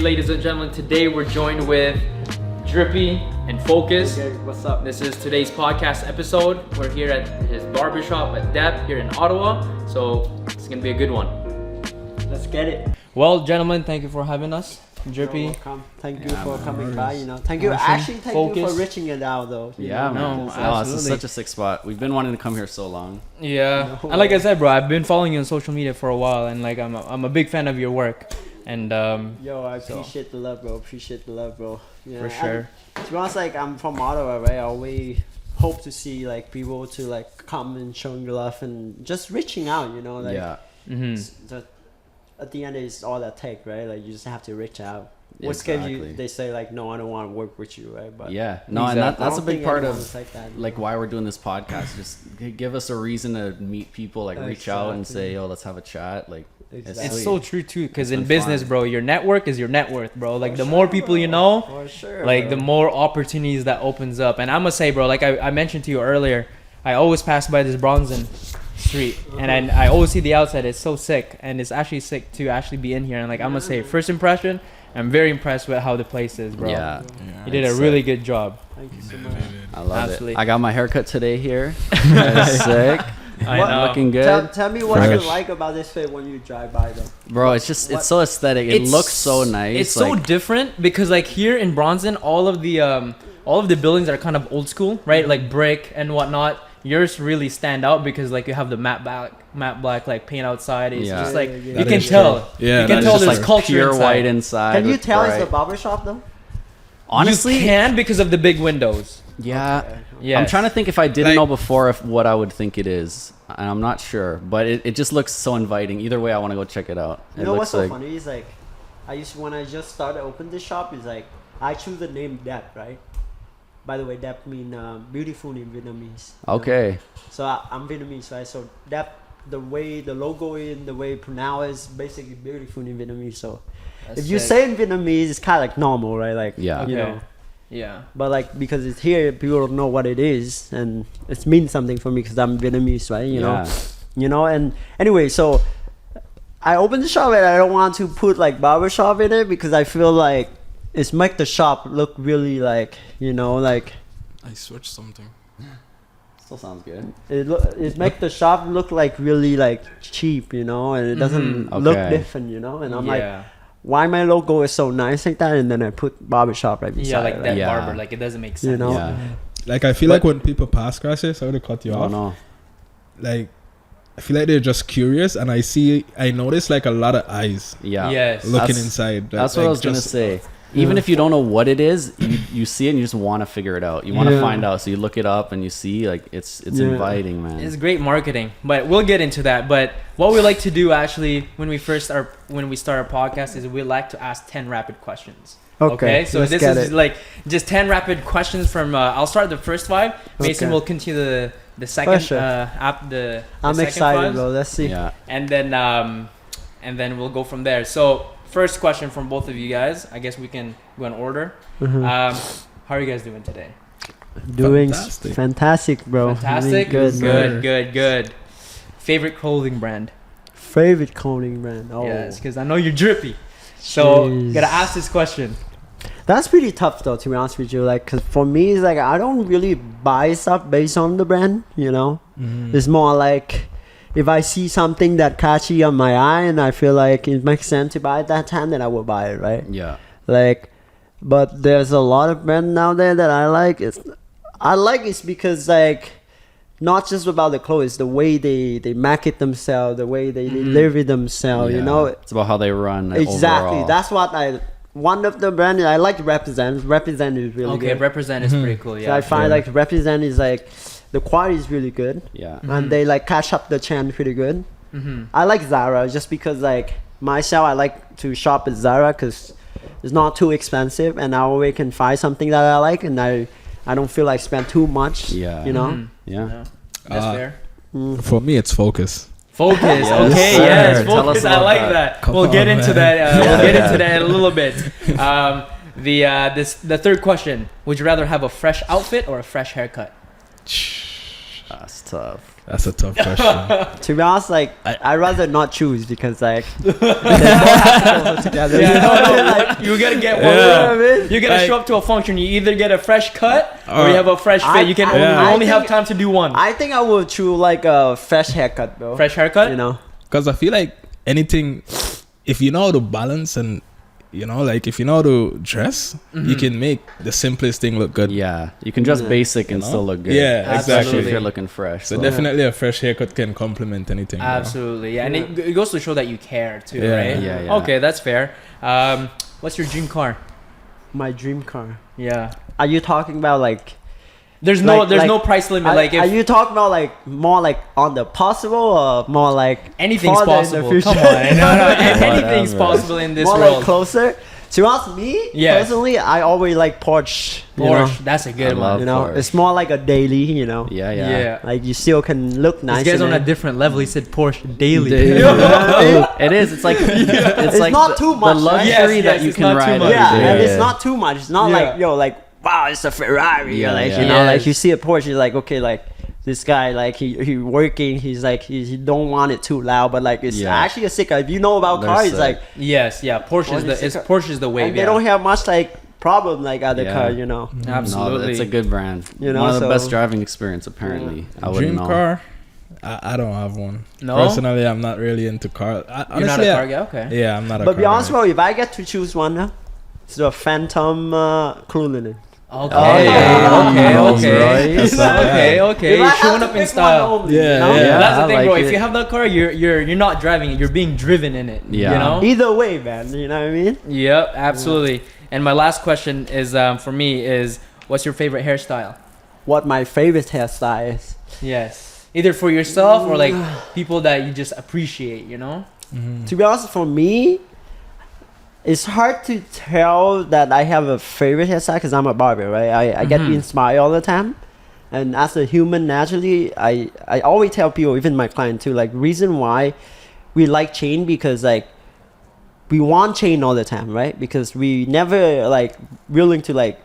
ladies and gentlemen. Today we're joined with Drippy and Focus. Okay, what's up? This is today's podcast episode. We're here at his barbershop at Dep here in Ottawa. So it's gonna be a good one. Let's get it. Well, gentlemen, thank you for having us. Drippy. You're welcome. Thank you for coming by. Thank you. Actually, thank you for reaching it out, though. Yeah, man. No, This is such a sick spot. We've been wanting to come here so long. Yeah, and like I said, bro, I've been following you on social media for a while, and like I'm a big fan of your work. And yo, I appreciate the love, bro. Yeah, for sure. To be honest, like I'm from Ottawa, right? I always hope to see like people to like come and showing love and just reaching out. Like Yeah. at the end it's all that take, right? Like you just have to reach out. What's Exactly. they say like no, I don't want to work with you, right? But Yeah. No, Exactly. and that's a big part of like why we're doing this podcast. Just give us a reason to meet people, like reach out and say, "Yo, let's have a chat." Like Exactly. it's sweet. so true too, because It's in been business, fun. bro, your network is your net worth, bro. Like For the sure, more people you bro. know, For sure, like bro. the more opportunities that opens up. And I'm gonna say, bro, like I mentioned to you earlier, I always pass by this Bronson Street, and I always see the outside. It's so sick, and it's actually sick to actually be in here. And like I'm gonna say, first impression, I'm very impressed with how the place is, bro. Yeah. You did a It's really sick. good job. Thank you so much. I love Absolutely. it. I got my haircut today here. That's sick. I What- know. Looking good. Tell me what Fresh. you like about this fit when you drive by, though. Bro, it's so aesthetic. It looks so nice. It's so like, different because like here in Bronson, all of the buildings are kind of old school, right? Like brick and whatnot. Yours really stand out because like you have the matte black like paint outside. It's Yeah. just like Yeah, yeah, you yeah. can That is tell. true. Yeah, you can that is tell just there's like culture pure inside. white inside. Can you with tell it's bright- the barbershop, though? Honestly, you can because of the big windows. yeah. Okay. Yeah, I'm trying to think if I didn't Like- know before what I would think it is. And I'm not sure, but it just looks so inviting. Either way, I want to go check it out. You It know what's looks so like, funny is like, when I just started open this shop, is like I choose the name Dep, right? By the way, Dep mean beautiful in Vietnamese. Okay. So I'm Vietnamese, right? So Dep, the way the logo in the way pronounce is basically beautiful in Vietnamese. So That's if you sick. say in Vietnamese, it's kind of like normal, right? Like Yeah. you Okay. know. Yeah. But like because it's here, people don't know what it is, and it means something for me because I'm Vietnamese, right? You know. And anyway, so I opened the shop and I don't want to put like barbershop in it because I feel like it's make the shop look really like like I switched something. Still sounds good. it make the shop look like really like cheap, and it doesn't look Okay. different, And I'm like, yeah. why my logo is so nice like that, and then I put barbershop right beside Yeah, like it, that Yeah. barber, like it doesn't make sense. Yeah. Like I feel like when people pass crashes, sorry to cut you Oh off. no. Like I feel like they're just curious, and I notice like a lot of eyes Yeah. Yes. looking That's- inside. That's what I was gonna just- say. Even if you don't know what it is, you see it and you just want to figure it out. You want to Yeah. find out, so you look it up and you see like it's Yeah. inviting, man. It's great marketing, but we'll get into that. But what we like to do actually when we start our podcast is we like to ask 10 rapid questions. Okay, So let's this get is it. like just 10 rapid questions from. I'll start the first 5. Mason Okay. will continue the second. sure. The I'm second excited, 5, bro. Let's see. Yeah. and then we'll go from there. So first question from both of you guys. I guess we can go in order. Mhm. How are you guys doing today? Doing Fantastic. fantastic, bro. Fantastic. Really good, man. Good. Favorite clothing brand? Favorite clothing brand? Oh, Yes, because I know you're drippy. So Jeez. gotta ask this question. that's pretty tough though. To be honest with you, like, cause for me, it's like I don't really buy stuff based on the brand. It's more like if I see something that catchy on my eye and I feel like it makes sense to buy at that time, then I will buy it, right? Yeah. Like, but there's a lot of brands out there that I like. It's because like not just about the clothes, the way they market themselves, the way they deliver themselves. Yeah. It's about how they run. Exactly. Overall. That's what one of the brands I like. Represent is really Okay, good. represent is pretty cool. So Yeah. I find like Represent is like the quality is really good, Yeah. and they like catch up the chain pretty good. I like Zara just because like myself I like to shop at Zara because it's not too expensive and I always can find something that I like and I don't feel like spend too much. Yeah. Yeah. That's fair. For me, it's focus. Focus. Yes, Okay. sir. Yes. Tell Focus. us I about like that. that. Come We'll get on, into man. that. We'll get into that in a little bit. The third question: would you rather have a fresh outfit or a fresh haircut? That's tough. That's a tough question. To be honest, like I'd rather not choose because like they both have to go together. Yeah, You know what I mean? like you gotta get one. You know what I mean? You gotta Like- show up to a function. You either get a fresh cut or you have a fresh fit. I- You can I- you only I have think- time to do one. I think I will choose like a fresh haircut, bro. Fresh haircut. You know. Because I feel like anything, if you know how to balance and, you know, like if you know how to dress, you can make the simplest thing look good. Yeah, you can dress Yeah. basic and You know? still look good. Yeah, Especially exactly. if you're looking fresh. So definitely a fresh haircut can complement anything. you know? Absolutely, yeah. And it goes to show that you care too, Yeah. right? Yeah, yeah. Okay, that's fair. What's your dream car? My dream car. Yeah. Are you talking about like? There's no price limit. Like are if you talking about like more like on the possible or more like anything's farther in the possible. future? Come on, no, anything's Whatever. possible in this more world. like closer. To ask me Yes. personally, I always like Porsche. You know? Porsche, that's a good I one. love You know, Porsche. it's more like a daily. You know, Yeah, Yeah. yeah. like you still can look nice. This guy's in on a it. different level. He said Porsche daily. Daily. You know what I mean? It is. It's like It's like not too much, the right? luxury Yes, that yes, you it's can not too ride. much. every Yeah, day. and it's not too much. It's not Yeah. like like wow, it's a Ferrari. Yeah, You're like yeah. you know, like Yes. you see a Porsche, you're like okay, like this guy, like he working. He's like he don't want it too loud, but like it's Yeah. actually a sick car. If you know about They're cars, it's sick. like Yes, yeah. Porsche is Porsche is the a- Porsche is the wave. and they Yeah. don't have much like problem like other Yeah. cars. You know, Absolutely. No, it's a good brand. You know, one of the so- best driving experience apparently. I wouldn't Dream know. car? I don't have one. No? Personally, I'm not really into cars. You're not Honestly, a car guy. Okay. yeah, I'm not a but car be honest, guy. bro, if I get to choose one, it's the Phantom Cullinan. Okay. Oh, yeah. Okay. Rolls Okay. Royce. Okay. Okay. If I You're have showing to up in pick style. one only, Yeah, you know? yeah. That's the I thing, like bro. it. If you have that car, you're not driving it. You're being driven in it. Yeah. You know. Either way, man. You know what I mean? Yep. Absolutely. And my last question is for me is what's your favorite hairstyle? What my favorite hairstyle is. Yes. Either for yourself or like people that you just appreciate. You know. To be honest, for me, it's hard to tell that I have a favorite hairstyle because I'm a barber, right? I get inspired all the time. And as a human, naturally, I always tell people, even my client too, like reason why we like chain because like we want chain all the time, right? Because we never like willing to like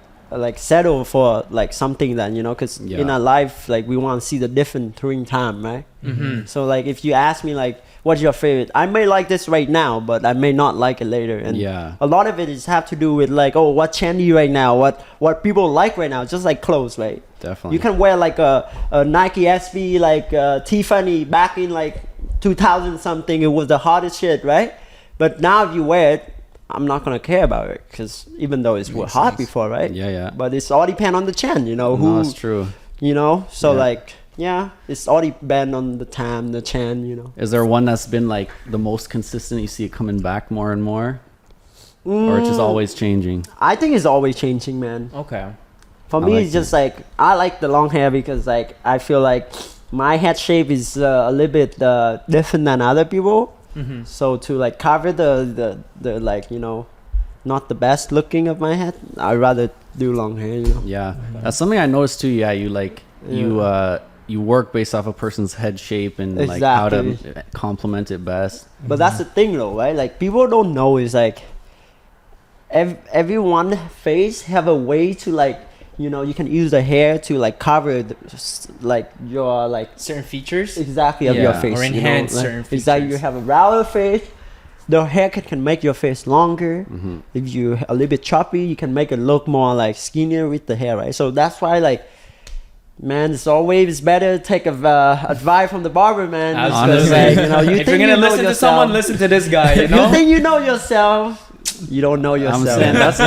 settle for like something that, you know, because Yeah. in our life, like we want to see the different during time, right? Mm-hmm. So like if you ask me like what's your favorite, I may like this right now, but I may not like it later. And Yeah. a lot of it is have to do with like, oh, what trendy right now, what people like right now, just like clothes, right? Definitely. You can wear like a Nike SB, like Tiffany back in like 2000 something. It was the hottest shit, right? But now if you wear it, I'm not gonna care about it because even though it's Makes hot sense. before, right? Yeah, yeah. But it's all depend on the trend, you know. No, that's true. You know, so Yeah. like, yeah, it's all depend on the time, the trend, you know. Is there one that's been like the most consistent? You see it coming back more and more, or it's just always changing? I think it's always changing, man. Okay. For I me, like it's just like I like the long hair because like I feel like my head shape is a little bit different than other people. Mm-hmm. So to like cover the like, you know, not the best looking of my head, I'd rather do long hair, you know. Yeah, that's something I noticed too. Yeah, you like you work based off a person's head shape and like how to complement it best. But that's the thing though, right? Like people don't know is like everyone face have a way to like, you know, you can use the hair to like cover like your like Certain features. exactly of Yeah, your face, or you know? enhance Like, certain exactly, you features. have a rounder face, the haircut can make your face longer. Mm-hmm. If you a little bit choppy, you can make it look more like skinnier with the hair, right? So that's why like, man, it's always better to take advice from the barber, man. Because, Absolutely. like, you know, you If think you're gonna you know listen to yourself. someone, listen to this guy. You know. You think you know yourself, you don't know yourself. I'm saying that's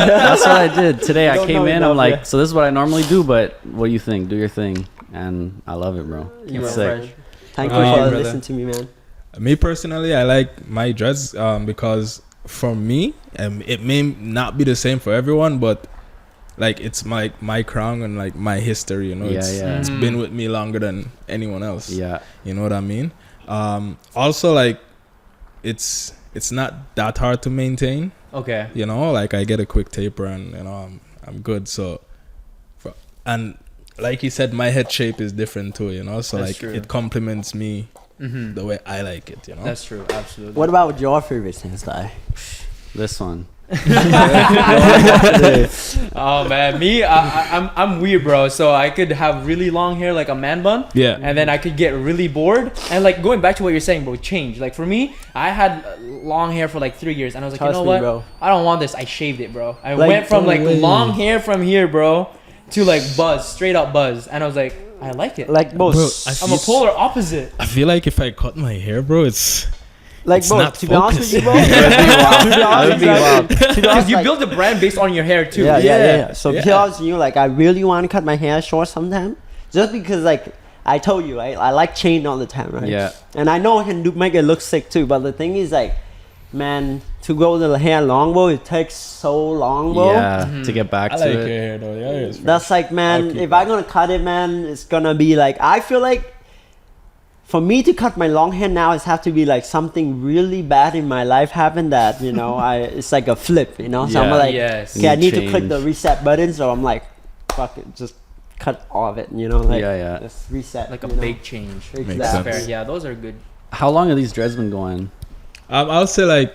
what I did today. I Don't came know in. enough, I'm like, yeah. so this is what I normally do, but what do you think? Do your thing, and I love it, bro. Keep It's it sick. fresh. Thank you Oh, for brother. listening to me, man. Me personally, I like my dreads because for me, it may not be the same for everyone, but like it's my crown and like my history, you know. Yeah, it's, yeah. it's been with me longer than anyone else. Yeah, You know what I mean? Also, like it's not that hard to maintain. Okay. You know, like I get a quick taper and you know I'm good. So, and like you said, my head shape is different too. You know, so That's like true. it complements me Mm-hmm. the way I like it. You know. That's true. Absolutely. What about your favorite hairstyle? this one. Oh man, me, I'm weird, bro. So I could have really long hair, like a man bun. Yeah. And then I could get really bored. And like going back to what you're saying, bro, change. Like for me, I had long hair for like 3 years, and I was like, Trust you know me, what? bro. I don't want this. I shaved it, bro. I Like, went from no like way. long hair from here, bro, to like buzz, straight up buzz, and I was like, I like it. Like bro, Bro, I'm a polar opposite. I feel like if I cut my hair, bro, it's like bro. not To be honest with you, bro. That'd To be be wild. honest, to be Because honest, you like- build a brand based on your hair too. Yeah. So Yeah. because you like, I really want to cut my hair short sometime, just because like I told you, I like chain all the time, right? Yeah. And I know I can make it look sick too, but the thing is like, man, to go the hair long, bro, it takes so long, bro. Yeah, to get back I to like your it. hair though. Your hair is That's like, I'll man, keep if I'm gonna cut it, man, it's gonna be like, I feel like for me to cut my long hair now, it's have to be like something really bad in my life happened that, you know, it's like a flip, you know. So I'm Yeah. like, Yes. okay, I Need need to click the change. reset button. So I'm like, fuck it, just cut all of it, you know, like, Yeah. just reset, Like a you know? big change. Exactly. Makes sense. Fair. Yeah, those are good. How long have these dreads been going? I'll say like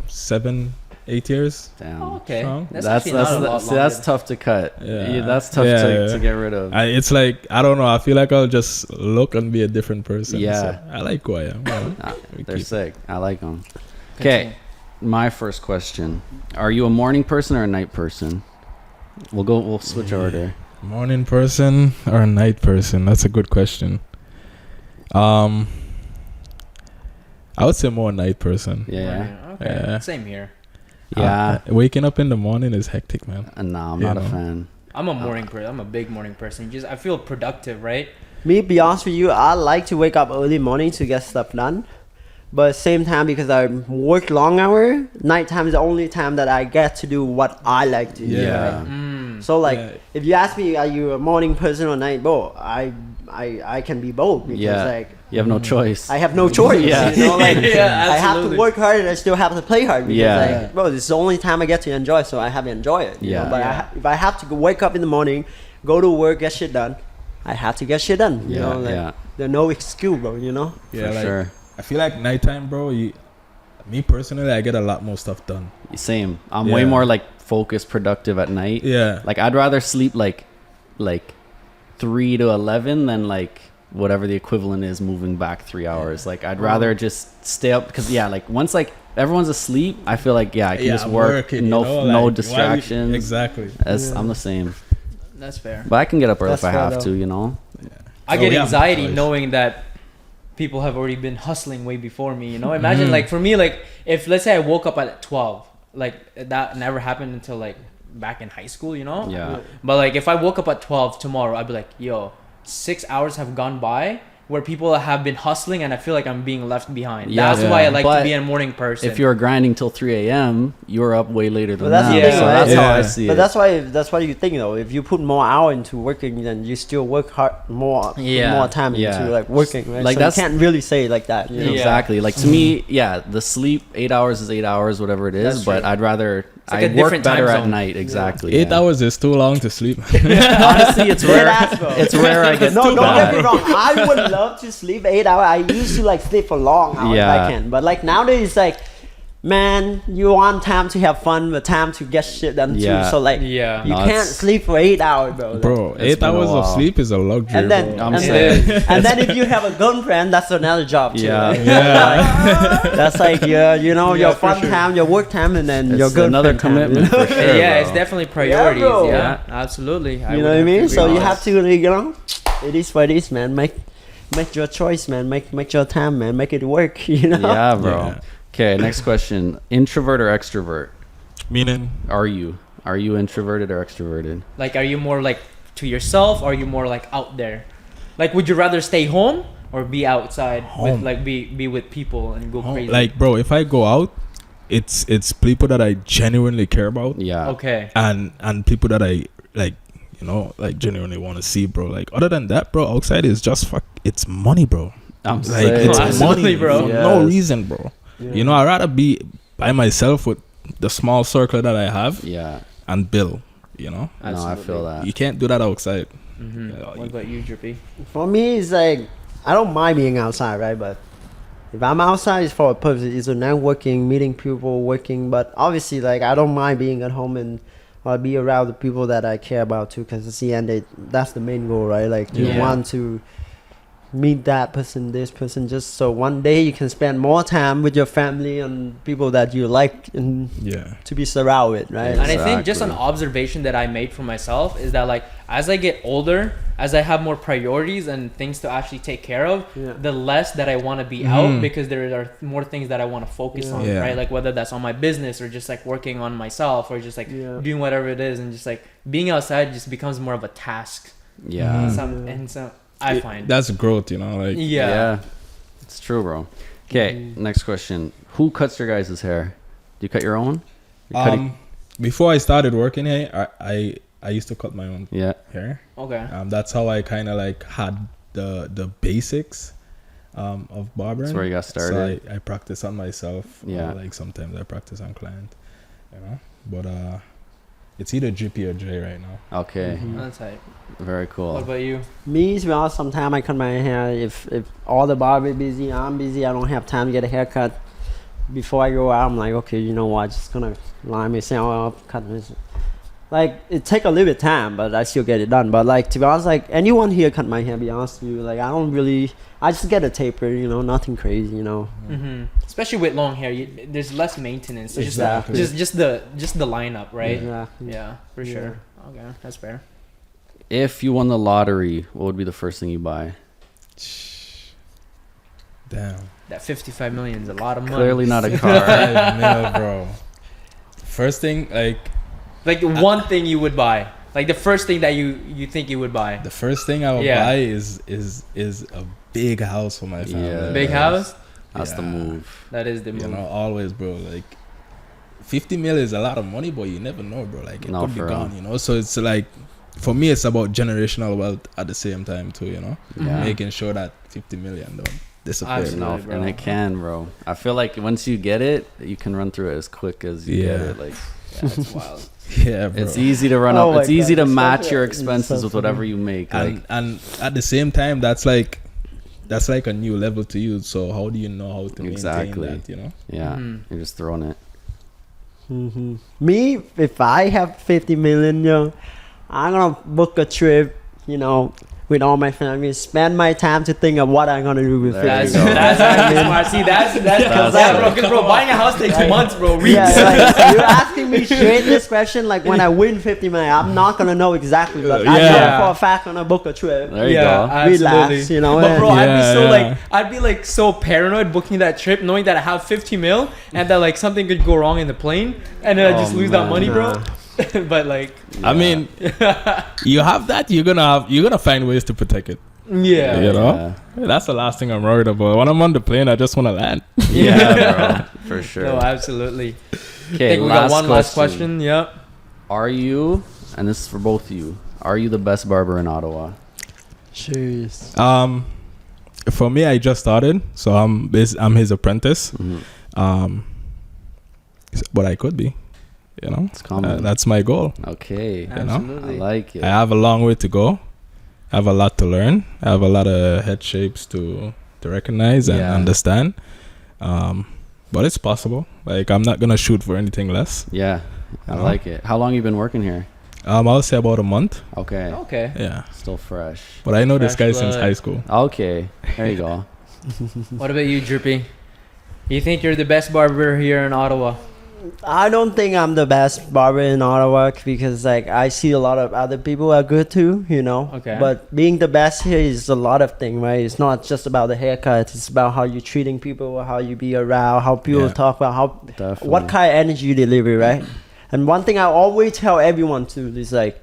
7, 8 years. Damn. Oh, okay. Strong. That's That's actually not a lot see, that's longer. tough to cut. Yeah. That's tough Yeah, to, yeah. to get rid of. It's like I don't know. I feel like I'll just look and be a different person. Yeah. So I like who I am. You know? Nah, We they're keep- sick. I like them. Continue. Okay, my first question: are you a morning person or a night person? We'll switch order. Morning person or a night person? That's a good question. I would say more night person. Yeah. Okay. Yeah. Same here. Yeah. Waking up in the morning is hectic, man. Nah, I'm You not a know. fan. I'm a morning person. I'm a big morning person. Just I feel productive, right? Me, be honest with you, I like to wake up early morning to get stuff done. But same time, because I work long hour, nighttime is the only time that I get to do what I like to do. Yeah. right? Mm. So like, Yeah. if you ask me, are you a morning person or night? Bro, I can be both because Yeah. like You have no choice. I have no choice. Yeah. You know, like Yeah, I have to absolutely. work hard and I still have to play hard. Because, Yeah. like, bro, this is the only time I get to enjoy, so I have to enjoy it. you know? Yeah. But Yeah. if I have to wake up in the morning, go to work, get shit done, I have to get shit done. You Yeah, know, like yeah. there's no excuse, bro. You know. Yeah, For like sure. I feel like nighttime, bro. Me personally, I get a lot more stuff done. Same. I'm way Yeah. more like focused, productive at night. Yeah. Like I'd rather sleep like 3 to 11 than like whatever the equivalent is moving back 3 hours. Like I'd rather just stay up because like once like everyone's asleep, I feel like I can just I'm work. working, no you know, no like, distractions. Exactly. I'm the same. That's fair. But I can get up early That's if I fair, have though. to, you know. I So get we have no anxiety choice. knowing that people have already been hustling way before me. You know, imagine Mhm. like for me, like if let's say I woke up at 12, like that never happened until like back in high school. You know. Yeah. But like if I woke up at 12 tomorrow, I'd be like, yo, 6 hours have gone by where people have been hustling and I feel like I'm being left behind. Yeah. That's why I like But to be a morning person. If you're grinding till 3 a.m., you're up way later than But that's that. the thing, so right? that's how I Yeah. see But it. that's what you think though. If you put more hour into working, then you still work hard more, put Yeah. more time Yeah. into like working. Right? Like, so that's- you can't really say it like that. You know? Yeah. Exactly. Like to me, yeah, the sleep 8 hours is 8 hours, whatever it is. That's But true. I'd rather like a I work different time better at zone. night. Exactly. 8 yeah. hours is too long to sleep. Honestly, it's Dead rare. ass, bro. It's rare I get No, to don't that. get me wrong. I would love to sleep 8 hours. I used to like sleep for long hours if Yeah. I can. But like nowadays, it's like, man, you want time to have fun, but time to get shit done Yeah. too. So like, Yeah. you No, can't it's- sleep for 8 hours, bro. Like, Bro, It's 8 been a hours of while. sleep is a luxury. and then, I'm and, saying. then and then if you have a girlfriend, that's another job too. Yeah. right? Yeah. That's like your, you know, Yeah, your for fun sure. time, your work time, and then your It's girlfriend another time, you commitment know? for sure. yeah, bro. it's definitely priorities. bro. Yeah, absolutely. You know what I would mean? have to So agree you on have this. to, you know, it is what it is, man. Make your choice, man. Make your time, man. Make it work. You know. Yeah, bro. Yeah. Okay, next question. Introvert or extrovert? Meaning, Are you introverted or extroverted? Like, are you more like to yourself, or are you more like out there? Like, would you rather stay home or be outside with Home. like be with people and go crazy? like, bro, if I go out, it's people that I genuinely care about, Yeah. okay. and people that I like, you know, like genuinely want to see, bro. Like, other than that, bro, outside is just it's money, bro. I'm Like, saying. it's Absolutely, money, bro. for no Yes. reason, bro. You know, I'd rather be by myself with the small circle that I have Yeah. and build. You know, No, I Absolutely. feel that. you can't do that outside. Mm-hmm. Yeah, What about you, Drippy? For me, it's like I don't mind being outside, right? But If I'm outside, it's for a purpose. It's a networking, meeting people, working. But obviously, like, I don't mind being at home and be around the people that I care about too. Because at the end, that's the main goal, right? Like, you Yeah. want to meet that person, this person, just so one day you can spend more time with your family and people that you like and Yeah. to be surrounded, right? And I think just an Exactly. observation that I made for myself is that like as I get older, as I have more priorities and things to actually take care of, Yeah. the less that I want to be out because there are more things that I want to focus on, Yeah. right? Like whether that's on my business or just like working on myself or just like Yeah. doing whatever it is, and just like being outside just becomes more of a task. Yeah. And so I find That's growth, you know. Like, yeah. It's true, bro. Okay, next question. Who cuts your guys' hair? Do you cut your own? You cut it- before I started working here, I used to cut my own yeah. hair. Okay. That's how I kind of like had the basics of barbering. That's where you got started. So I practice on myself. Yeah. Like sometimes I practice on client, you know. But it's either Drippy or Dre right now. Okay. That's right. Very cool. What about you? Me, to be honest, sometimes I cut my hair. If all the barber busy, I'm busy, I don't have time to get a haircut. Before I go out, I'm like, okay, you know what? Just gonna line myself up, cut this. Like, it take a little bit of time, but I still get it done. But like, to be honest, like anyone here cut my hair, be honest with you, like I just get a taper, you know, nothing crazy, you know. Especially with long hair, there's less maintenance. It's Exactly. just the lineup, right? Exactly. Yeah, for Yeah. sure. Okay, that's fair. If you won the lottery, what would be the first thing you buy? Damn. That 55 million is a lot of money. Clearly not a car. 5 mil, bro. First thing, Like the one thing you would buy, like the first thing that you think you would buy. the first thing I would Yeah. buy is a big house for my family. Yeah. Big house. That's the Yeah. move. That is the move. You know, always, bro. Like, 50 mil is a lot of money, but you never know, bro. Like, it No, could be for gone, real. you know. So it's like, for me, it's about generational wealth at the same time too, you know. Yeah. Making sure that 50 million don't disappear. Absolutely. No, bro. and it can, bro. I feel like once you get it, you can run through it as quick as you get Yeah. it. Like, Yeah, it's wild. Yeah, bro. it's easy to run Oh up. my It's easy God, to it's match so your good. It's expenses so with whatever you make. Like, And at the same time, that's like a new level to you. So how do you know how to Exactly. maintain that, you know? yeah, you're just throwing it. Me, if I have 50 million, yo, I'm gonna book a trip, you know, with all my family, spend my time to think of what I'm gonna do with There 50 you go. That's actually smart. See, that's That's because bro, buying a house takes months, bro. Weeks. Yeah, like, you're asking me straight this question. Like, when I win 50 million, I'm not gonna know exactly, but I Yeah. know for a fact gonna book a trip. There you Yeah, go. absolutely. Relax, you know. But bro, and- Yeah. I'd be like so paranoid booking that trip, knowing that I have 50 mil and that like something could go wrong in the plane, and then I just Oh, lose that man. money, bro. Nah. But like, I mean, you have that, you're gonna find ways to protect it. yeah, You know? That's the last thing I'm worried about. When I'm on the plane, I just want to land. Yeah, bro, for sure. no, absolutely. I Okay, think we got one last question. Yep. Are you, and this is for both of you, are you the best barber in Ottawa? Jeez. For me, I just started, so I'm his apprentice. But I could be, you know. It's common. That's my goal. Okay, know? I Absolutely. like it. I have a long way to go. I have a lot to learn. I have a lot of head shapes to recognize and Yeah. understand. But it's possible. Like, I'm not gonna shoot for anything less. Yeah, I You know? like it. How long you been working here? I'll say about a month. Okay, Okay. Yeah. still fresh. But I know this guy Fresh since blood. high school. Okay, there you go. What about you, Drippy? You think you're the best barber here in Ottawa? I don't think I'm the best barber in Ottawa because like I see a lot of other people are good too, you know. Okay. But being the best here is a lot of things, right? It's not just about the haircut. It's about how you're treating people, how you be around, how people Yeah. talk about how Definitely. what kind of energy you deliver, right? And one thing I always tell everyone too is like,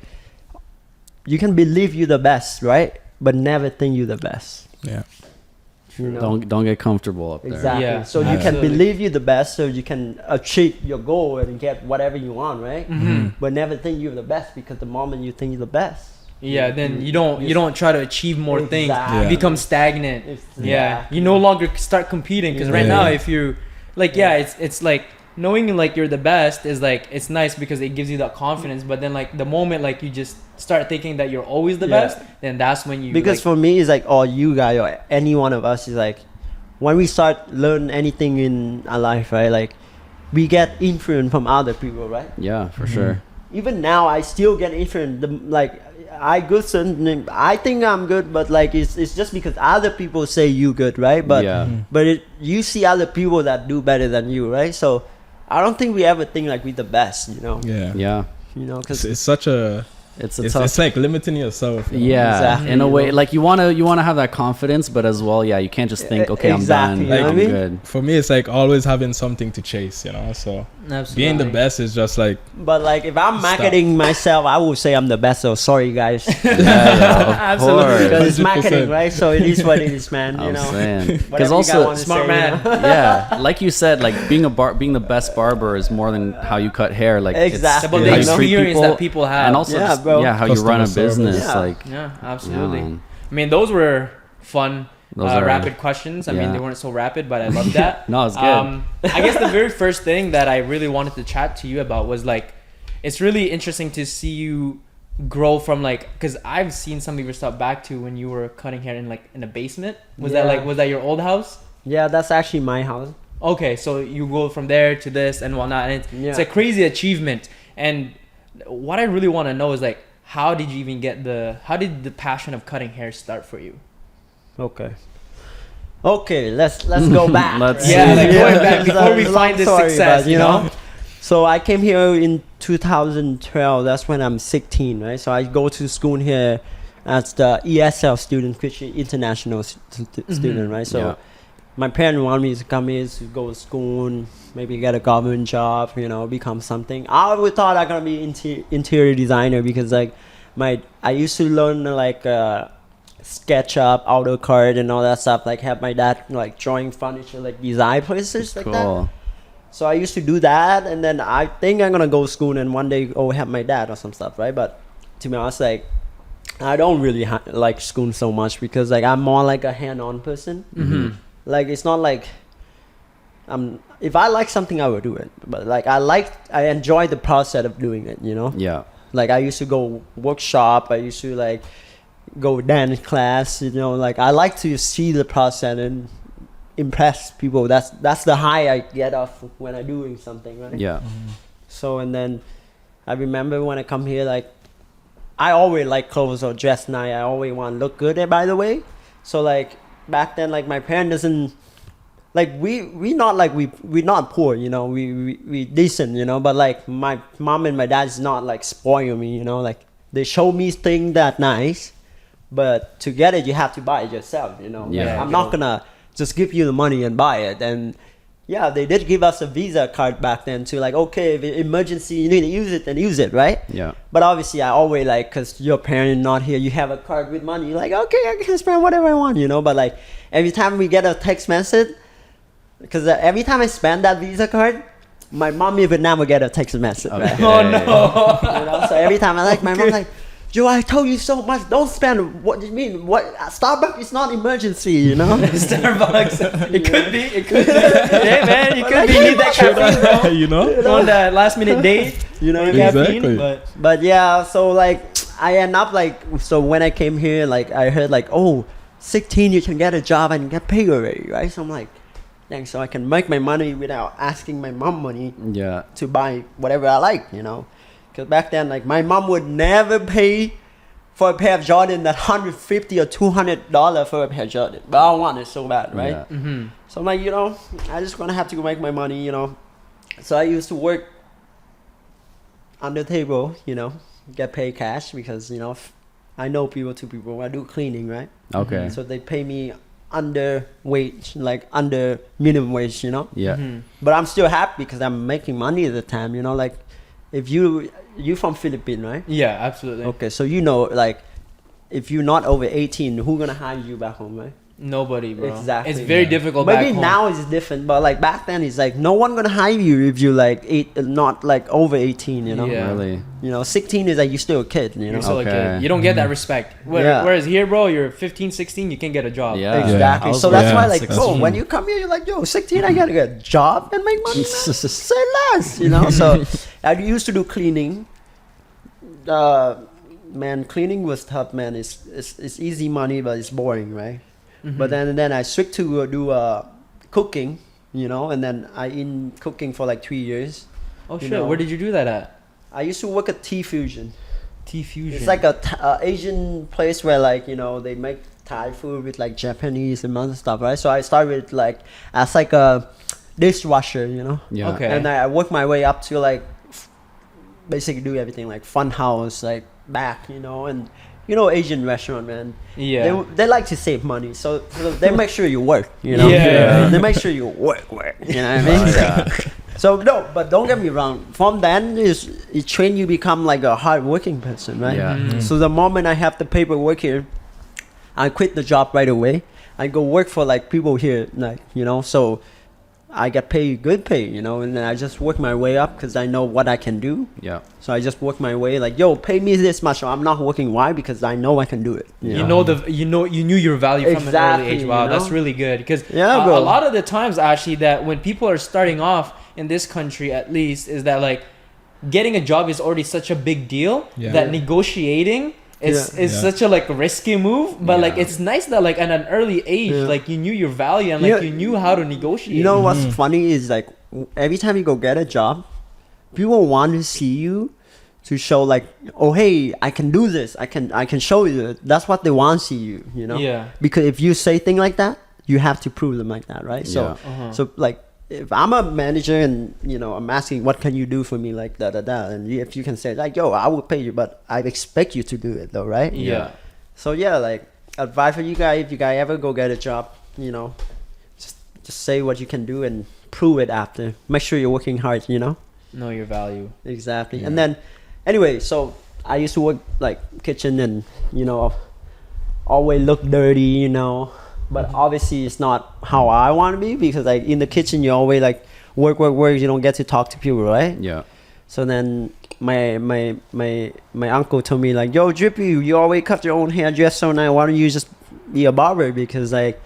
you can believe you're the best, right? But never think you're the best. Yeah. You know? Don't get comfortable up there. Exactly. Yeah, So you can absolutely. believe you're the best, so you can achieve your goal and get whatever you want, right? But never think you're the best because the moment you think you're the best, Yeah, then you don't try to achieve more things. Exactly. You become stagnant. It's- Yeah, you no longer start competing because right Yeah. now if you like it's like knowing like you're the best is like it's nice because it gives you that confidence, but then like the moment like you just start thinking that you're always the Yeah. best, then that's when you because like, for me it's like, oh, you guy or any one of us is like, when we start learn anything in our life, right? Like we get influence from other people, right? Yeah, for sure. Even now I still get influence. Like I good certain, I think I'm good, but like it's just because other people say you good, right? But you see other people that do better than you, right? So I don't think we ever think like we're the best, you know. Yeah. You know, because It's such a It's a it's, tough. it's like limiting yourself. You know? Yeah, Exactly, in a you way, know? like you wanna have that confidence, but as well, yeah, you can't just think, okay, Exactly, I'm done, you know what I I'm mean? good. For me, it's like always having something to chase, you know. So Absolutely. being the best is just like but like if I'm Stop. marketing myself, I would say I'm the best. So sorry guys, Yeah, of course. because it's 100%. marketing, right? So it is what it is, man. I You was know, saying, Whatever because you also, wanna Smart say, you man. know? yeah, like you said, like being being the best barber is more than how you cut hair. Like Exactly. it's About Yeah, the you know? experience that people have. and also Yeah, just, bro. yeah, how you run a Customer service. business. Yeah. Like Yeah, absolutely. man. I mean, those were fun, Those are- rapid questions. I mean, yeah. they weren't so rapid, but I loved that. No, it's good. I guess the very first thing that I really wanted to chat to you about was like, it's really interesting to see you grow from like, because I've seen some of your stuff back to when you were cutting hair in like in a basement. Was that your old house? Yeah, that's actually my house. Okay, so you go from there to this and whatnot, and it's a crazy achievement. And what I really want to know is like, how did you even get how did the passion of cutting hair start for you? Okay, let's go back. Let's Yeah, like going back It's before a we long find this story, success, but, you know? So I came here in 2012. That's when I'm 16, right? So I go to school here as the ESL student, Christian International student, right? So Yeah. my parents want me to come here to go to school, maybe get a government job, you know, become something. I always thought I'm gonna be interior designer because like I used to learn like SketchUp, AutoCAD, and all that stuff. Like have my dad like drawing furniture, like design places like that. Cool. So I used to do that, and then I think I'm gonna go to school and one day go help my dad or some stuff, right? But to be honest, like I don't really like school so much because like I'm more like a hand-on person. Mm-hmm. Like it's not like if I like something I will do it, but like I enjoy the process of doing it, you know. Yeah. Like I used to go workshop, I used to like go dance class, you know. Like I like to see the process and impress people. That's the high I get off when I'm doing something, right? Yeah. So and then I remember when I come here, like I always like clothes or dress nice. I always want to look good. By the way, so like back then, like my parents doesn't like we not poor, you know. We decent, you know. But like my mom and my dad's not like spoil me, you know. Like they show me things that nice, but to get it you have to buy it yourself, you know. Yeah. Like, I'm not gonna just give you the money and buy it. And yeah, they did give us a Visa card back then too. Like, okay, if emergency you need to use it, then use it, right? Yeah. But obviously, I always like, cause your parent not here, you have a card with money. You're like, okay, I can spend whatever I want, you know. But like every time we get a text message, cause every time I spend that Visa card, my mom even never get a text message. Okay. Right? Oh no! You know, so every time I like my mom like, Joe, I told you so much. Don't spend. What do you mean? What Starbucks is not emergency, you know. Starbucks. It could be. It could be. Hey man, you could be need that caffeine, bro. you know. On that last minute date, You know, Exactly. caffeine. But yeah, so like I end up like, so when I came here, like I heard like, oh, 16 you can get a job and get paid already, right? So I'm like, dang, so I can make my money without asking my mom money Yeah. to buy whatever I like, you know. Because back then, like my mom would never pay for a pair of Jordan that $150 or $200 for a pair of Jordan, but I want it so bad, right? Yeah. Mm-hmm. So I'm like, you know, I just gonna have to go make my money, you know. So I used to work on the table, you know, get paid cash because, you know, I know people to people. I do cleaning, right? Okay. So they pay me under wage, like under minimum wage, you know. Yeah. Mm-hmm. But I'm still happy because I'm making money at the time, you know. Like if you from Philippines, right? Yeah, absolutely. Okay, so you know, like if you're not over 18, who gonna hire you back home, right? Nobody, bro. Exactly. It's very Yeah. difficult back Maybe home. now it's different, but like back then it's like no one gonna hire you if you like not like over 18, you know. Yeah. Really. You know, 16 is like you're still a kid, you know. You're still a Okay. kid. You don't get that respect. Yeah. Whereas here, bro, you're 15, 16, you can get a job. Yeah. Exactly. I was So that's working why, at like, 16. bro, when you come here, you're like, yo, 16, I gotta get a job and make money. Man. Say less, you know. So I used to do cleaning. Man, cleaning was tough, man. It's easy money, but it's boring, right? But then I switched to do cooking, you know, and then I in cooking for like 3 years. Oh You shit! know. Where did you do that at? I used to work at Tea Fusion. Tea Fusion. It's like a Asian place where like, you know, they make Thai food with like Japanese and other stuff, right? So I started like as like a dishwasher, you know. Yeah. Okay. And I worked my way up to like basically do everything like fun house, like back, you know, and you know Asian restaurant, man. Yeah. They like to save money, so they make sure you work, you know. Yeah. They make sure you work. You know what I mean? So no, but don't get me wrong. From then it train you become like a hard working person, right? Yeah. Mm. So the moment I have the paperwork here, I quit the job right away. I go work for like people here, like, you know. So I get paid good pay, you know, and then I just work my way up because I know what I can do. Yeah. So I just work my way like, yo, pay me this much. So I'm not working. Why? Because I know I can do it. You knew your value from an early age. Exactly, Wow, you know? that's really good. Because Yeah, bro. a lot of the times actually that when people are starting off in this country, at least, is that like getting a job is already such a big deal Yeah. that negotiating is such a like risky move. But like Yeah. it's nice that like at an early age, Yeah. like you knew your value and like Yeah. you knew how to negotiate. You know what's funny is like every time you go get a job, people want to see you to show like, oh hey, I can do this. I can show you. That's what they want to see you. You know. Yeah. Because if you say things like that, you have to prove them like that, right? So Yeah. Uh-huh. so like if I'm a manager and you know I'm asking what can you do for me like and if you can say like yo I will pay you but I expect you to do it though, right? Yeah. So yeah, like advice for you guys, if you guys ever go get a job, you know, just say what you can do and prove it after. Make sure you're working hard, you know. Know your value. Exactly. Yeah. And then anyway, so I used to work like kitchen and you know always look dirty, you know. But obviously it's not how I want to be because like in the kitchen you always like work, you don't get to talk to people, right? Yeah. So then my uncle told me like, yo Drippy, you always cut your own hair dress so nice, why don't you just be a barber? Because like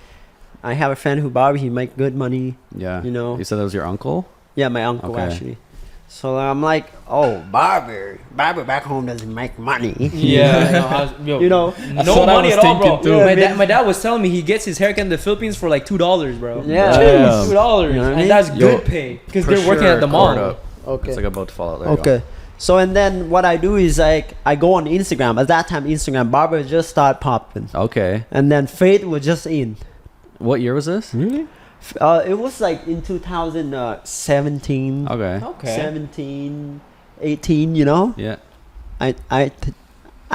I have a friend who barber, he make good money. Yeah. You know. You said that was your uncle? Yeah, my uncle Okay. actually. So I'm like, oh, barber back home doesn't make money. Yeah. You know, That's no what I money was at all, bro. thinking too. Yeah, My dad was telling me he gets his haircut in the Philippines for like $2, bro. Yeah. Damn. $2, You know what I mean? and that's Yo, good pay because For they're working sure, at the cord mall. up. Okay. It's like about to fall out. There you Okay. So and then what I do is like I go on Instagram. At that time, Instagram barber just start popping, go. Okay. and then Fade was just in. What year was this? Really? It was like in 2017, Okay. Okay. 17, 18. You know, Yeah. I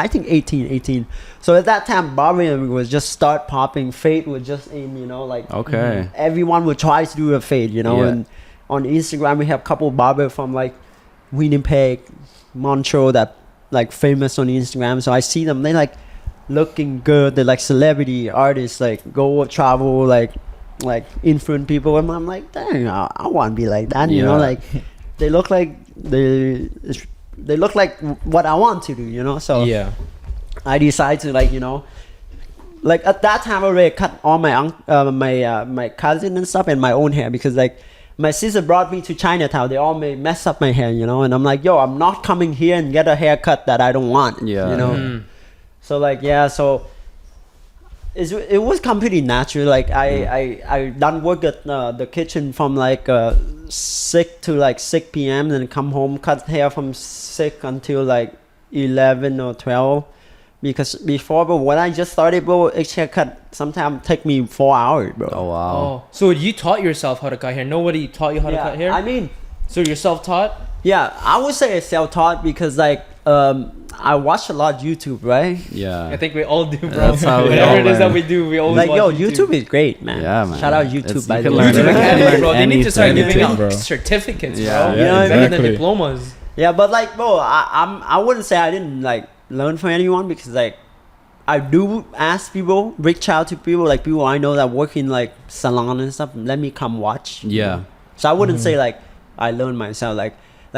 think 18. So at that time, barbering was just start popping. Fade was just in. You know, like Okay. everyone would try to do a fade. You know, Yeah. and on Instagram we have couple barber from like Winnipeg, Montreal that like famous on Instagram. So I see them, they like looking good. They're like celebrity artists, like go travel, like influence people. And I'm like, dang, I want to be like that. You know, Yeah. like they look like they look like what I want to do. You know, so Yeah. I decided to like, you know, like at that time I already cut all my cousin and stuff and my own hair because like my sister brought me to Chinatown. They all may mess up my hair, you know, and I'm like, yo, I'm not coming here and get a haircut that I don't want. Yeah. You know. Mm. So like yeah, so it was completely natural. Like I done work at the kitchen from like 6 to like 6 p.m. then come home, cut hair from 6 until like 11 or 12. Because before, bro, when I just started, bro, a haircut sometimes take me 4 hours, bro. Oh wow. Oh, so you taught yourself how to cut hair? Nobody taught you how to cut hair? I mean, So you're self-taught? yeah, I would say it's self-taught because like I watch a lot of YouTube, right? Yeah. I think we all do, bro. That's how we Whatever all it is that learn. we do, we always Like watch yo, YouTube is great, man. Yeah, man. Shout out YouTube, It's- by you the can way. learn YouTube Academy, Learn bro. They need to start anything. giving out Bro. certificates, Yeah. bro. You know what I Better mean? than Exactly. diplomas. Yeah, but like, bro, I wouldn't say I didn't like learn from anyone because like I do ask people, reach out to people, like people I know that work in like salon and stuff. Let me come watch. Yeah. So I wouldn't say like I learned myself. Like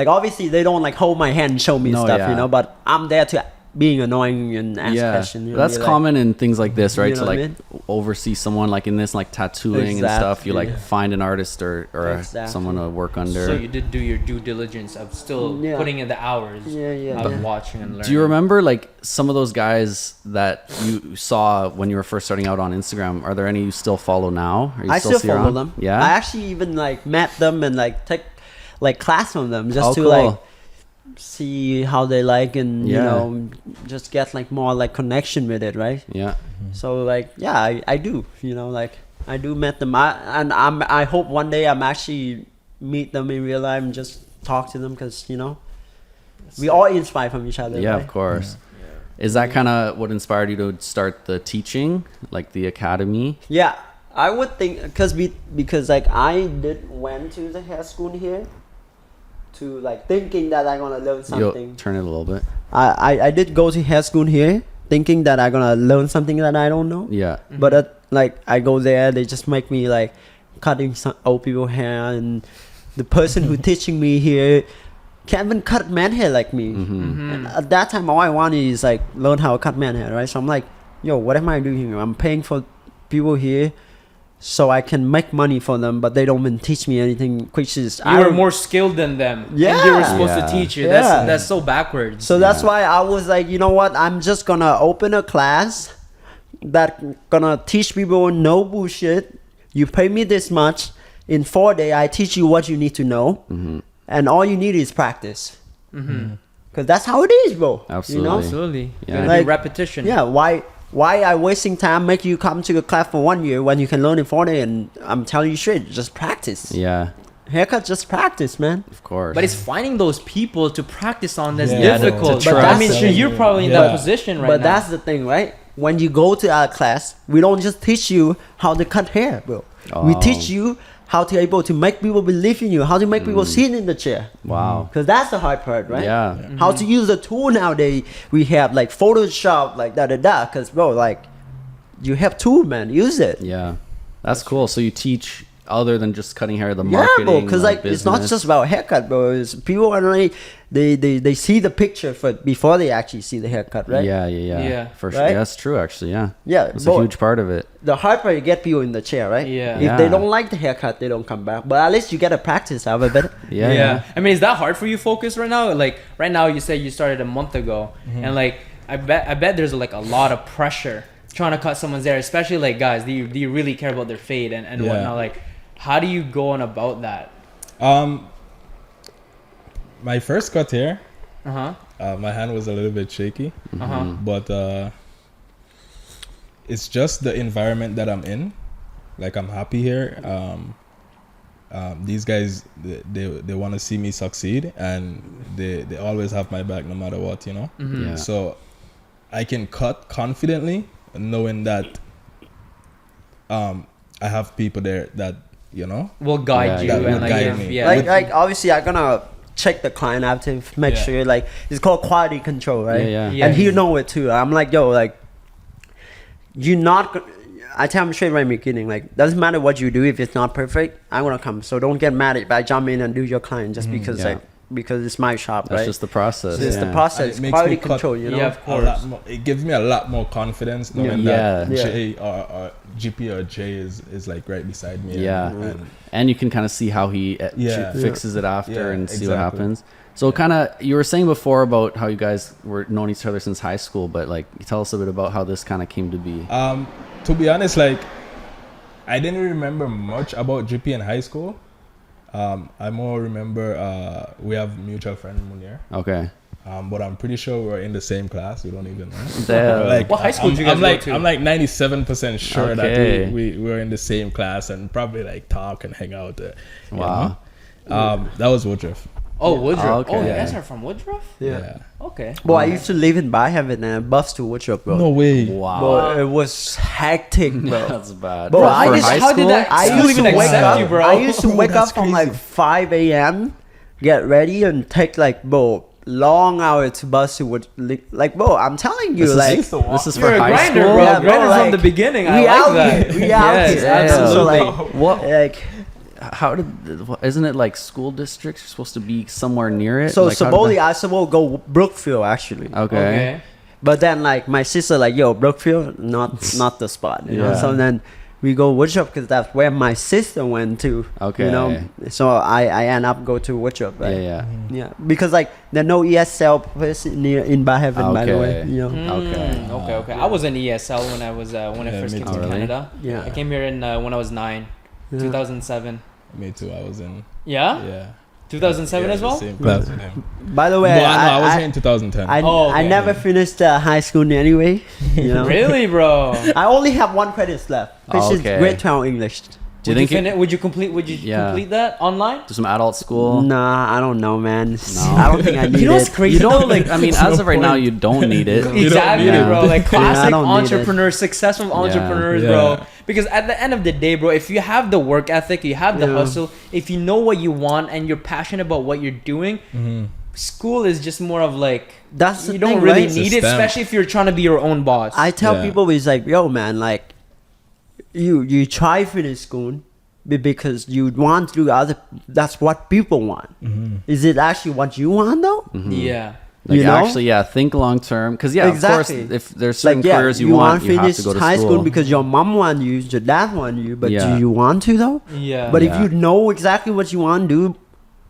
obviously they don't like hold my hand and show me No, stuff, yeah. you know. But I'm there to being annoying and ask questions. You know, that's be common in things like this, right? you To know what like I mean? oversee someone like in this like tattooing and stuff. You like Yeah. find an artist or Exactly. someone to work under. So you did do your due diligence of still Yeah. putting in the hours of yeah. watching and learning. Do you remember like some of those guys that you saw when you were first starting out on Instagram? Are there any you still follow now? Or you I still see follow around? them. Yeah. I actually even like met them and like take like class from them just Oh, to cool. like see how they like and you Yeah. know just get like more like connection with it, right? Yeah. So like yeah, I do, you know, like I do met them. I hope one day I'm actually meet them in real life and just talk to them because you know we all inspire from each other. Yeah, right? of course. Is that kind of what inspired you to start the teaching, like the academy? Yeah, I would think because like I did went to the hair school here to like thinking that I'm gonna learn something. You'll turn it a little bit. I did go to hair school here thinking that I'm gonna learn something that I don't know. Yeah. But like I go there, they just make me like cutting some old people hair, and the person who teaching me here can't even cut man hair like me. And at that time, all I wanted is like learn how to cut man hair, right? So I'm like, yo, what am I doing here? I'm paying for people here so I can make money for them, but they don't even teach me anything, which is You were more skilled than them. And they were Yeah. supposed Yeah. to teach you. Yeah. That's so backwards. So that's why I was like, you know what? I'm just gonna open a class that gonna teach people no bullshit. You pay me this much. In 4 days, I teach you what you need to know, and all you need is practice. Cause that's how it is, bro. Absolutely. You know? Absolutely. Yeah. Gotta Like- do repetition. Yeah. Why I wasting time make you come to a class for 1 year when you can learn in 4 days? And I'm telling you straight, just practice. Yeah, Haircut, just practice, man. of course. But it's finding those people to practice on that's Yeah, difficult. to But I mean, trust. sure, you're probably in Yeah. that position right But now. that's the thing, right? When you go to our class, we don't just teach you how to cut hair, bro. We Oh. teach you how to able to make people believe in you, how to make people sit in the chair. wow. Because that's the hard part, right? Yeah. How to use the tool nowadays. We have like Photoshop, like da. Because bro, like you have tool, man. Use it. Yeah. That's cool. So you teach other than just cutting hair, the Yeah, marketing, bro. Because like it's not business. just about haircut, bro. It's people are really they see the picture before they actually see the haircut, right? Yeah. Yeah. For sure. Right? Yeah, that's true actually, yeah. Yeah, It's bro. a huge part of it. The hard part, you get people in the chair, right? Yeah. If they Yeah. don't like the haircut, they don't come back. But at least you get a practice out of it. Yeah. I mean, is that hard for you, Focus, right now? Like right now, you say you started a month ago, and like I bet there's like a lot of pressure trying to cut someone's hair, especially like guys. Do you really care about their fade and Yeah. whatnot? Like, how do you go on about that? My first cut here, Uh-huh. my hand was a little bit shaky, Uh-huh. but it's just the environment that I'm in. Like I'm happy here. These guys, they want to see me succeed, and they always have my back no matter what, you know. Yeah. So I can cut confidently, knowing that I have people there that, you know. We'll guide Yeah, you that and will like guide if- me. yeah. Like obviously I'm gonna check the client out to make Yeah. sure, like it's called quality control, right? Yeah. Yeah. And he know it too. I'm like, yo, like you're not go- I tell him straight right in the beginning, like doesn't matter what you do, if it's not perfect, I'm gonna come. So don't get mad if I jump in and do your client just because Yeah. like because it's my shop, That's right? just the process. It's the yeah. process, And it makes quality me cut- control, you know. Yeah, of A course. lot more, it gives me a lot more confidence knowing Yeah. that Yeah. Jay or GP or Jay is like right beside me. Yeah. And you can kind of see how he Yeah. fixes it after Yeah, and see what exactly. happens. So kind of, you were saying before about how you guys were known each other since high school, but like, tell us a bit about how this kind of came to be. To be honest, like I didn't remember much about GP in high school. I more remember we have mutual friend Munir. Okay. But I'm pretty sure we're in the same class. We don't even know. Damn. Like, What high school did you guys I'm go like, to? I'm like 97% sure Okay. that we were in the same class and probably like talk and hang out. You Wow. know? That was Woodruff. Oh, Woodruff. Oh, okay. Oh, you Yeah. guys are from Woodruff? Yeah. Okay. Boy, I used to live in Byhaven and bus to Woodruff, bro. No way. Wow. Bro, it was hectic, bro. That's bad. Bro, For I high used- how did school? that- I School used to even wake accept up. you, bro. I used to Bro, wake up that's from crazy. like 5 a.m., get ready, and take like bro long hour to bus to like bro. I'm telling you, This is- like This is You're for a high grinder, school? bro. Yeah, bro, Grinder like, from the beginning. I we like out that. here, we out Yes, here. absolutely. So like, What? like How isn't it like school districts? You're supposed to be somewhere near it? so Like, how did supposedly that- I supposed to go Brookfield actually. Okay. Okay. But then like my sister like, yo, Brookfield, not the spot. You know. Yeah. So then we go Woodshop because that's where my sister went to. Okay. You know. So I end up go to Woodshop. Right? Yeah. Because like there's no ESL place in Bar Heaven, by the way. Okay. You know. Okay. I was in ESL when I first came to Canada. Yeah. I came here in when I was 9, 2007. Me too. I was in. Yeah. Yeah. 2007 as well. Same class with him. By the way, But I was here in 2010. I never finished high school anyway. You know. Really, bro? I only have one credit left, which is Okay. grade 12 English. Do you think would you complete that online? do some adult school? Nah, I don't know, man. No. I don't think I need You know what's it. crazy? You don't though? like. I mean, as of right now, you don't need it. Exactly, need it. bro. Like classic I don't need it. entrepreneurs, successful entrepreneurs, Yeah. bro. Because at the end of the day, bro, if you have the work ethic, you have the hustle, if you know what you want and you're passionate about what you're doing, school is just more of like That's the you don't thing, really right? need it, System. especially if you're trying to be your own boss. I tell Yeah. people it's like, yo, man, like you try finish school because you want to do other. That's what people want. Is it actually what you want though? yeah. Like, You know? actually, yeah, think long term. Because yeah, Exactly. of course, if there's certain Like, yeah, careers you want want, to you have finish to go to high school school. because your mom want you, your dad want you, but Yeah. do you want to though? Yeah. But Yeah. if you know exactly what you want to do,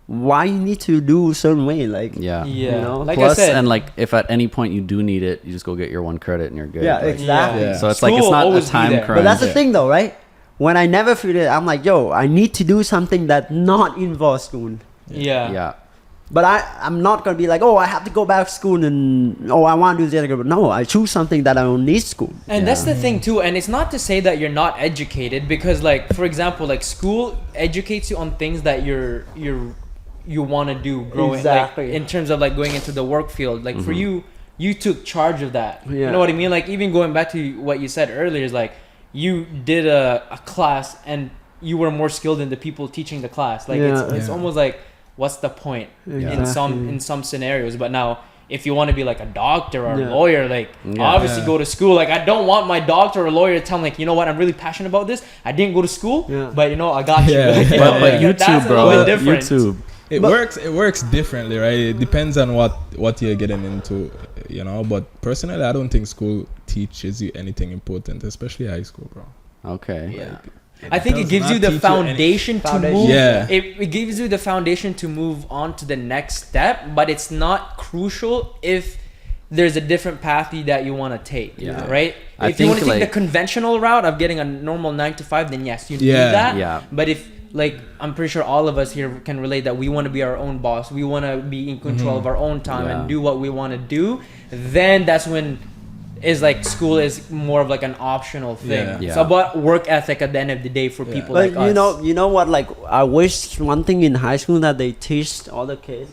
why you need to do a certain way? Like, Yeah. Yeah. You know? Like Plus, I said, and like if at any point you do need it, you just go get your one credit and you're good. yeah, Like, exactly. Yeah. So it's School like it's will not a always be time there. crunch. But that's the Yeah. thing though, right? When I never feel it, I'm like, yo, I need to do something that not involve school. yeah. Yeah. But I'm not gonna be like, oh, I have to go back to school and I want to do this. But no, I choose something that I don't need school. And that's the thing too, and it's not to say that you're not educated, because like for example, like school educates you on things that you want to do growing, Exactly. like in terms of like going into the work field. Like for you took charge of that. You Yeah. know what I mean? Like even going back to what you said earlier is like you did a class and you were more skilled than the people teaching the class. Like it's Yeah. almost like what's the point in some scenarios? But now if you want to be like a doctor or a Yeah. lawyer, like obviously Yeah. go to school. Like I don't want my doctor or lawyer to tell me like, you know what, I'm really passionate about this. I didn't go to school, Yeah. but you know I got you. Yeah. Like, you But- know, But like, YouTube, that's a bro. little bit different. YouTube. It works differently, right? It depends on what you're getting into, you know. But personally, I don't think school teaches you anything important, especially high school, bro. Okay. Yeah. I think it does gives you not the teach you any- foundation to Foundation. move. Yeah. It gives you the foundation to move on to the next step, but it's not crucial if there's a different path that you want to take. Yeah. Right? I If you want think, to take the like- conventional route of getting a normal 9 to 5, then yes, you Yeah. need that. Yeah. But if like I'm pretty sure all of us here can relate that we want to be our own boss. We want to be in control of our own time Yeah. and do what we want to do. Then that's when is like school is more of like an optional thing. Yeah. Yeah. It's about work ethic at the end of the day for people But like us. you know what? Like, I wish one thing in high school that they teach all the kids,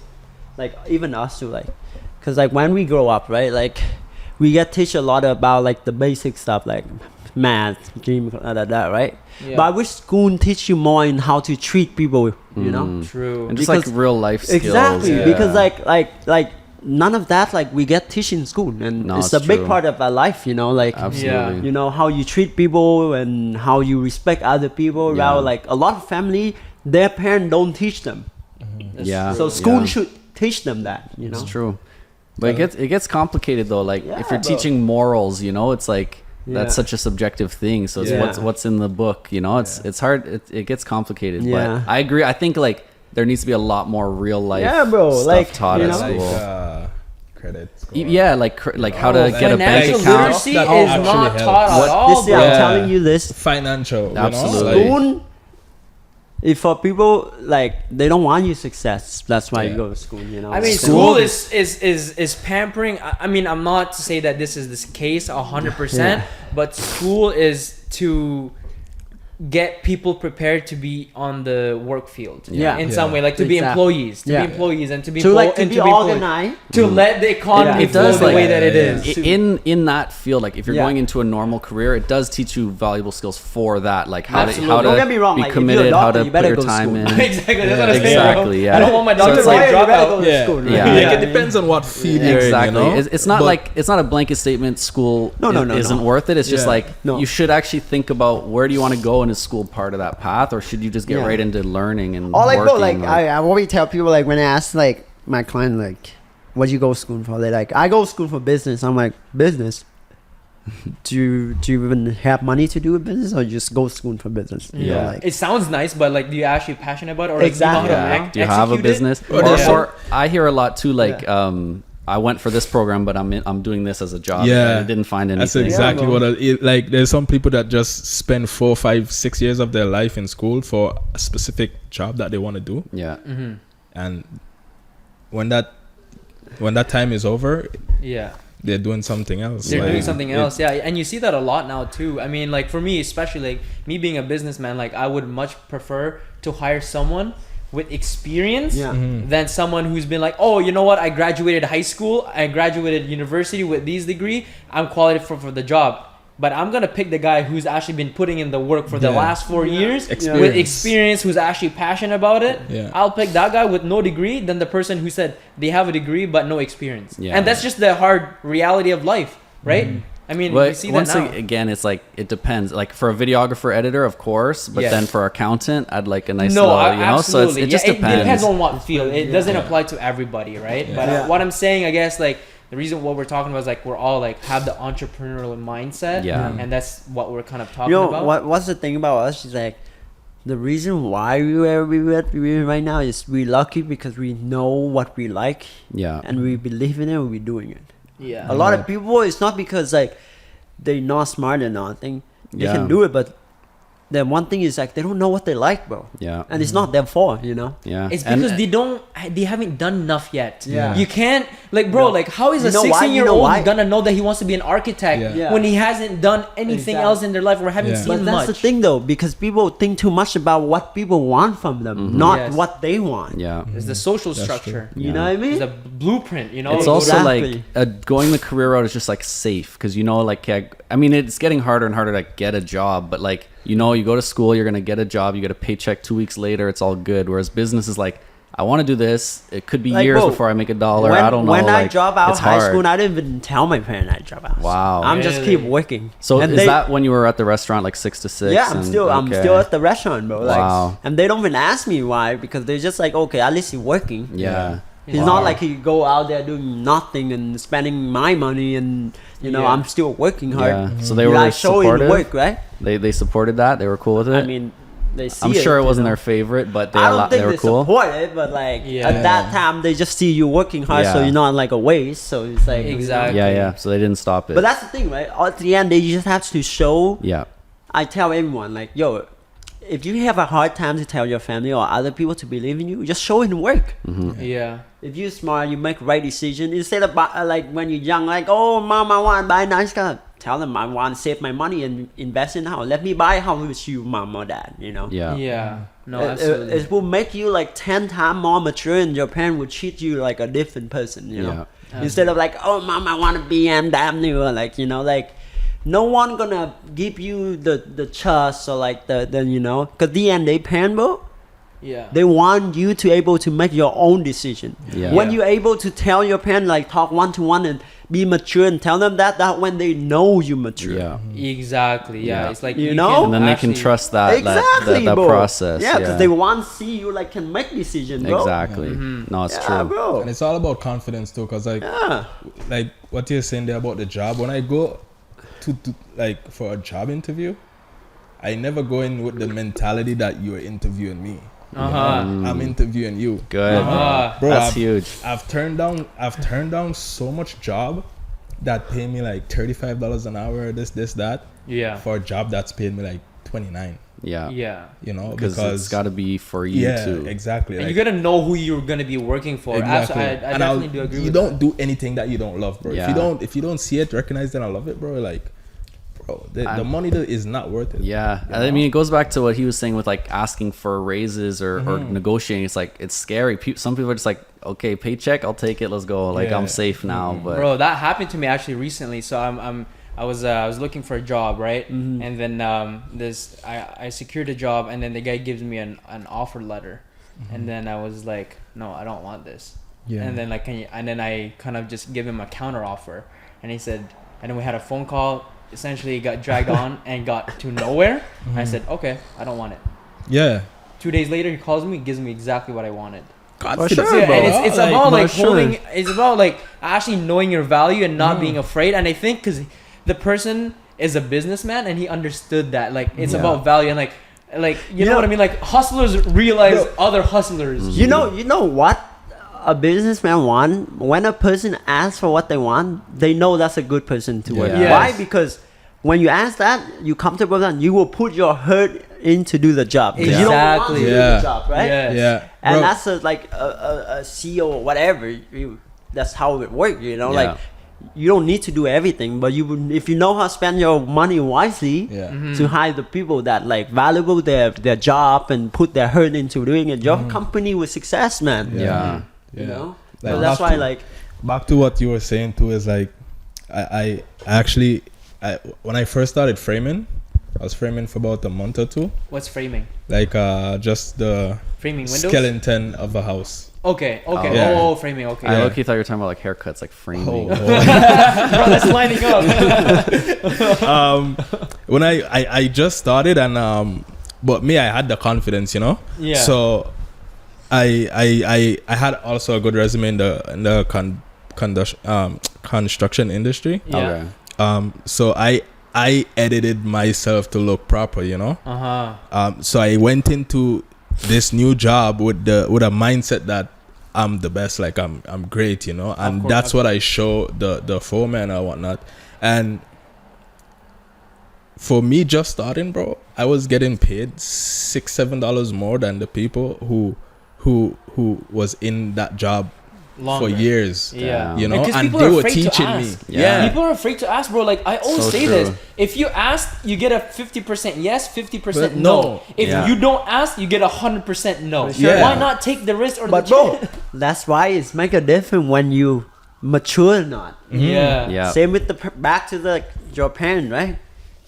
like even us too, like, cause like when we grow up, right? Like, we get teach a lot about like the basic stuff, like math, gym, right? Yeah. But I wish school teach you more in how to treat people. You know? True. And just Because- like real life skills. Exactly, Yeah. because like none of that like we get teach in school, and No, it's it's a big true. part of our life. You know, like. Absolutely. You know how you treat people and how you respect other people. Yeah. Rather, like a lot of family, their parents don't teach them. That's Yeah. So true. school Yeah. should teach them that. You know. It's true. But it gets complicated though. Like Yeah, if you're bro. teaching morals, you know, it's like that's Yeah. such a subjective thing. So it's Yeah. what's in the book, you know. It's hard. It gets complicated. Yeah. But I agree. I think like there needs to be a lot more real life Yeah, bro, stuff like, taught you at know? school. Credit. Yeah, like how to get a bank Financial account. literacy That is actually not helps. taught What- at all. This year, bro. I'm Yeah. telling you this. Financial. Absolutely. You know? Like, School, if for people like they don't want you success, that's why you Yeah. go to school. You know. I mean, So- school is pampering. I mean, I'm not to say that this is the case 100%, but school is to get people prepared to be on the work field. Yeah. In Yeah. some way, like to be Exactly. employees, Yeah. be employees, and to be to like to and be employed. organized. To let the economy Yeah. It flow does, the like- way that it Yeah, is. In that field, like if you're Yeah. going into a normal career, it does teach you valuable skills for that, like how Absolutely. to Don't get me wrong, be like, if you're a committed, how doctor, to you put better your go to time school. in. Exactly, that's what I'm saying. Exactly, Bro. yeah. I don't want my So doctor it's to like- drop out. Yeah. School, right? Yeah. Like, it depends on what field you're in, Exactly. you know? It's not But- like it's not a blanket statement. School No, isn't no. worth it. It's just Yeah. like No. you should actually think about where do you want to go, and is school part of that path, or should you just get Yeah. right into learning and Or like, bro, working? like I always tell people like when I ask like my client like, what you go school for? They're like, I go school for business. I'm like, business? do you even have money to do a business, or you just go school for business? You know, like, it sounds nice, but like, do you actually passionate about it, or Exactly. do you know how to Do you have a execute business? it? Or I hear a lot too, like I went for this program, but I'm doing this as a job. Yeah. I didn't find anything. That's exactly what like. There's some people that just spend 4, 5, 6 years of their life in school for a specific job that they want to do, Yeah. and when that time is over, Yeah. they're doing something else. They're Like, doing something else, yeah, and you see that a lot now too. I mean, like for me, especially like me being a businessman, like I would much prefer to hire someone with experience Yeah. than someone who's been like, oh, you know what, I graduated high school, I graduated university with these degree, I'm qualified for the job. But I'm gonna pick the guy who's actually been putting in the work for the last 4 years with experience, who's actually passionate about it. Yeah. I'll pick that guy with no degree than the person who said they have a degree but no experience. Yeah. And that's just the hard reality of life, right? I mean, we But see that once now. again, it's like it depends. Like for a videographer, editor, of course, but Yes. then for accountant, I'd like a nice No, little, you know. So absolutely. it just It depends. depends on what field. It doesn't apply to everybody, right? Yeah. But Yeah. what I'm saying, I guess, like the reason what we're talking about is like we're all like have the entrepreneurial mindset, Yeah. and that's what we're kind of talking you know about. what's the thing about us is like, the reason why we're right now is we're lucky because we know what we like, Yeah. and we believe in it and we're doing it. Yeah. A lot of people, it's not because like they're not smart or nothing. They Yeah. can do it, but then one thing is like they don't know what they like, bro. Yeah. And it's not their fault, you know. Yeah. It's And- because they haven't done enough yet. Yeah. You can't like, bro, No. like how is a You know why? 16-year-old why? gonna know that he wants to be an architect Yeah. Yeah. when he hasn't done anything Exactly. else in their life or haven't Yeah. seen But that's much? the thing though, because people think too much about what people want from them, not Yes. what they want. Yeah. It's the social That's structure. You Yeah. know what I mean? It's a blueprint, you know. It's also Exactly. like going the career route is just like safe because you know, like I mean, it's getting harder and harder to get a job, but like you know, you go to school, you're gonna get a job, you get a paycheck 2 weeks later, it's all good. Whereas business is like, I want to do this. It could be Like, years bro, before I make a dollar. When, I don't know. when I like, drop out it's high hard. school, I didn't even tell my parents I drop out. Wow. I'm just keep Really? working. So And is that when you were at the restaurant like 6 to 6? Yeah, I'm and- still okay. at the restaurant, bro. Like, Wow. and they don't even ask me why, because they're just like, okay, at least you're working. Yeah. It's Wow. not like he go out there doing nothing and spending my money, and you know Yeah. I'm still working hard. Yeah. So they You were guys show in supportive. work, right? They supported that. They were cool with it. I mean, they see. I'm sure it you wasn't know. their favorite, but I don't they think were they cool. support it, but like Yeah. at that time they just see you working hard, so Yeah. you're not like a waste. So it's like Exactly. Yeah, yeah. So they didn't stop it. But that's the thing, right? At the end, they just have to show. yeah. I tell everyone, like, yo, if you have a hard time to tell your family or other people to believe in you, just show it in work. Yeah. If you're smart, you make right decision. Instead of like when you're young, like, oh, mom, I want to buy a nice car. Tell them I want to save my money and invest in a house. Let me buy a house with you, mom or dad. You know. Yeah. Yeah. No, It- absolutely. it will make you like 10 times more mature, and your parent will treat you like a different person, you know. Instead of like, oh, mom, I want a BMW, or like, you know, like, no one gonna give you the trust or like the you know, because the end they parent, bro, Yeah. they want you to able to make your own decision. Yeah. When Yeah. you're able to tell your parent, like talk one to one and be mature and tell them that when they know you mature. Yeah. Exactly. Yeah. Yeah. It's like You know? And then they can actually- trust that Exactly, that bro. process. Yeah, because they want to see you like can make decision, bro. Exactly. No, it's Yeah, true. bro. And it's all about confidence too, cause Yeah. like what you're saying there about the job. When I go to like for a job interview, I never go in with the mentality that you're interviewing me. Uh-huh. I'm interviewing you. Good. Uh-huh. Bro, That's I've, huge. I've turned down so much job that pay me like $35 an hour, this, that, Yeah. for a job that's paid me like 29. Yeah. Yeah. You know, Because it's got to be for you yeah, too. exactly. And like, you gotta know who you're gonna be working for. exactly. I And definitely do agree you with don't do anything that you don't love, bro. Yeah. If you don't see it, recognize that I love it, bro. Like, bro, the money is not worth it. Yeah. You I know? mean, it goes back to what he was saying with like asking for raises or negotiating. It's like, it's scary. Some people are just like, okay, paycheck, I'll take it. Let's go. Like, Yeah. I'm safe now. But Bro, that happened to me actually recently. So I was looking for a job, right? And then I secured a job, and then the guy gives me an offer letter, and then I was like, no, I don't want this. Yeah. And then like, and then I kind of just give him a counter offer, and he said, and then we had a phone call. Essentially, it got dragged on and got to nowhere. I said, okay, I don't want it. Yeah. 2 days later, he calls me, gives me exactly what I wanted. confidence. sure, Yeah, bro. and it's Like, about like for sure. holding. It's about like actually knowing your value and not being afraid. And I think because the person is a businessman and he understood that like it's about value and like you know what I mean. Like hustlers realize other hustlers. You know what a businessman want? When a person asks for what they want, they know that's a good person to work. Yeah. Yes. Why? Because when you ask that, you comfortable with that, you will put your heart in to do the job. 'Cause you don't want to Exactly. do Yeah. the job, right? Yes. Yeah, And bro. that's a CEO or whatever. That's how it works, you know. Yeah. Like you don't need to do everything, but if you know how to spend your money wisely, Yeah. to hire the people that like valuable their job and put their heart into doing it, your company will success, man. Yeah. You know. Like, So that's back why to- like back to what you were saying too is like I actually when I first started framing, I was framing for about a month or two, What's framing? like just the Framing windows. skeleton of a house. Okay. Oh. Yeah. Oh, framing. Okay. I Yeah. low-key thought you were talking about like haircuts, like framing. Oh, Bro, that's lining up. when I just started and but me, I had the confidence, you know. Yeah. So I had also a good resume in the construction industry. Yeah. Okay. So I edited myself to look proper, you know. So I went into this new job with a mindset that I'm the best, like I'm great, you know, and course, that's what I show the foreman or whatnot. And for me just starting, bro, I was getting paid $6-7 more than the people who was in that job Longer. for years. Yeah. You know, Because and people they are were afraid to teaching me. ask. Yeah. People are afraid to ask, bro. Like I always So say true. this: if you ask, you get a 50% yes, 50% But no. no. If Yeah. you don't ask, you get 100% no. For sure. Yeah. Why not take the risk or but the bro, that's why it's make a difference when you mature or not. Yeah. Yeah. Same with back to your parent, right?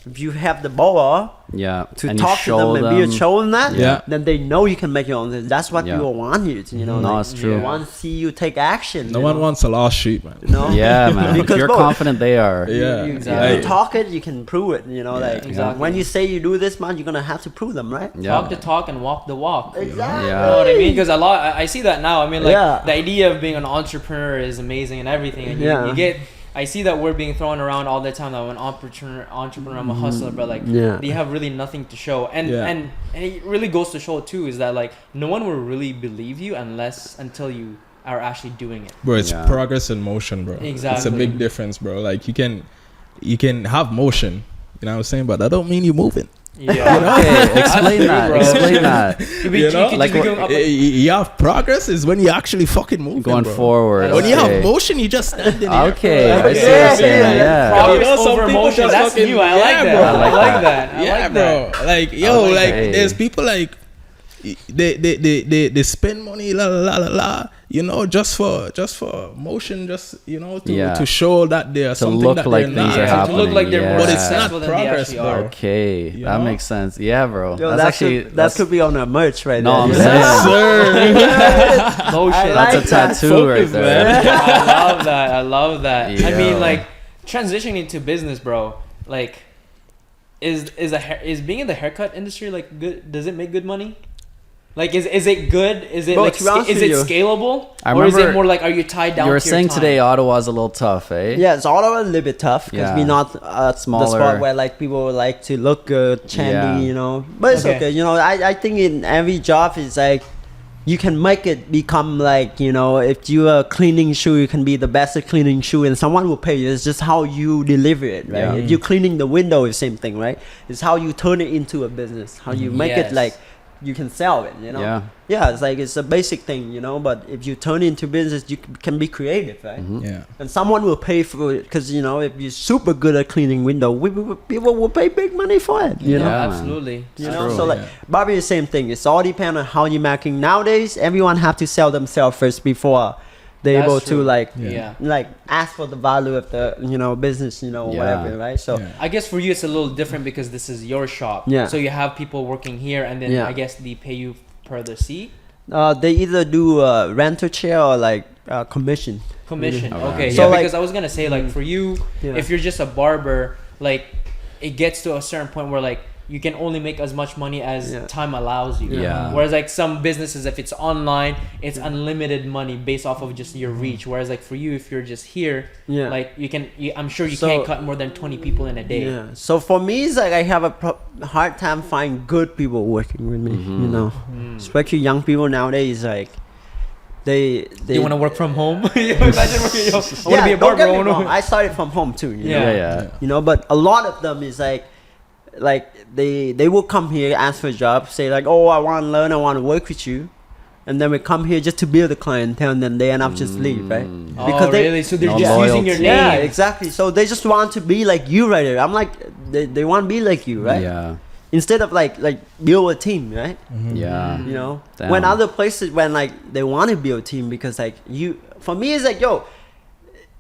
If you have the ball Yeah. to And you talk to show them and be show them that, Yeah. then they know you can make your own. That's what Yeah. you want you to, you know. No, like, it's true. They want to see you take action. No you one know? wants a lost sheep, man. You know? Yeah, man. Because if you're bro, confident, they are. Yeah. You, Exactly. you talk it, you can prove it. You know, like exactly. when you say you do this, man, you're gonna have to prove them, right? Yeah. Talk the talk and walk the walk. Exactly. Yeah. You know what I mean? Because I see that now. I mean, like Yeah. the idea of being an entrepreneur is amazing and everything. And Yeah. you get. I see that we're being thrown around all the time. That I'm an entrepreneur, I'm a hustler, but like Yeah. they have really nothing to show. And Yeah. and it really goes to show too is that like no one will really believe you until you are actually doing it. Bro, it's Yeah. progress in motion, bro. It's a Exactly. big difference, bro. Like you can have motion, you know what I'm saying, but that don't mean you're moving. Yeah. Okay, explain true, that. bro. Explain that. You know? Like Like be what- going up, You have progress is when you actually fucking moving, Going bro. forward. When you okay. have motion, you just standing here. Okay, I see what Yeah, you're saying. yeah. Yeah. Progress You know, some over people motion. just That's fucking- new. I yeah, like that. bro. I like that. I Yeah, like bro. that. Like yo, like like that. there's people like they spend money la la la la la, you know, just for motion, just you know to show that they're something look that like they're things not. are To happening. look like they're more Yeah. But it's not successful than they progress, actually bro. are. Okay, You that know? makes sense. Yeah, bro. Yo, that's that actually could, that could be on a merch right No, there. I'm you know? saying. Motion. like That's a that. tattoo right Focus, there. man. I love that. I love that. I Yo. mean, like transitioning into business, bro. Like, is being in the haircut industry like good? Does it make good money? Like, is it good? Is it Bro, like to be honest is with it you, scalable, I or is it remember more like are you tied down? You were to your saying time? today Ottawa's a little tough, eh? Yeah, it's all a little bit tough because Yeah. we're not the Smaller. spot where like people like to look good, trendy, Yeah. you know. But it's Okay. okay, you know. I think in every job is like you can make it become like, you know, if you are cleaning shoe, you can be the best at cleaning shoe, and someone will pay you. It's just how you deliver it, right? Yeah. If you're cleaning the window, it's same thing, right? It's how you turn it into a business, how you make Yes. it like you can sell it, you know. Yeah. Yeah, it's like it's a basic thing, you know. But if you turn it into business, you can be creative, right? Yeah. And someone will pay for it because, you know, if you're super good at cleaning window, people will pay big money for it, you know. Yeah, man. Absolutely. You It's know, true. so like Yeah. Barber is the same thing. It's all depend on how you're making. Nowadays, everyone have to sell themselves first before they're That's able true. to like Yeah. like ask for the value of the, you know, business, you know, Yeah. whatever, right? So Yeah. I guess for you it's a little different because this is your shop. Yeah. So you have people working here, and then Yeah. I guess they pay you per the seat. they either do renter chair or like commission. Commission. Alright. Okay. So, Yeah. like- Because I was gonna say like for you, Yeah. if you're just a barber, like it gets to a certain point where like you can only make as much money as Yeah. time allows you. Yeah. Whereas like some businesses, if it's online, it's unlimited money based off of just your reach. Whereas like for you, if you're just here, Yeah. like I'm sure you So- can't cut more than 20 people in a day. Yeah. So for me, it's like I have a hard time finding good people working with me. You know, especially young people nowadays. Like they You want to work from home? Imagine working. I want to be a don't barber. get I me wanna- wrong, I started from home too. You know? Yeah. You know, but a lot of them is like they will come here, ask for a job, say like, oh, I want to learn, I want to work with you, and then we come here just to build a clientele, and then they end up just leave, right? Oh, really? So they're No just using your loyalty. name. Yeah, exactly. So they just want to be like you right there. I'm like, they want to be like you, right? Yeah. Instead of like build a team, right? Yeah. You know, Damn. when other places when like they want to build a team because like you, for me it's like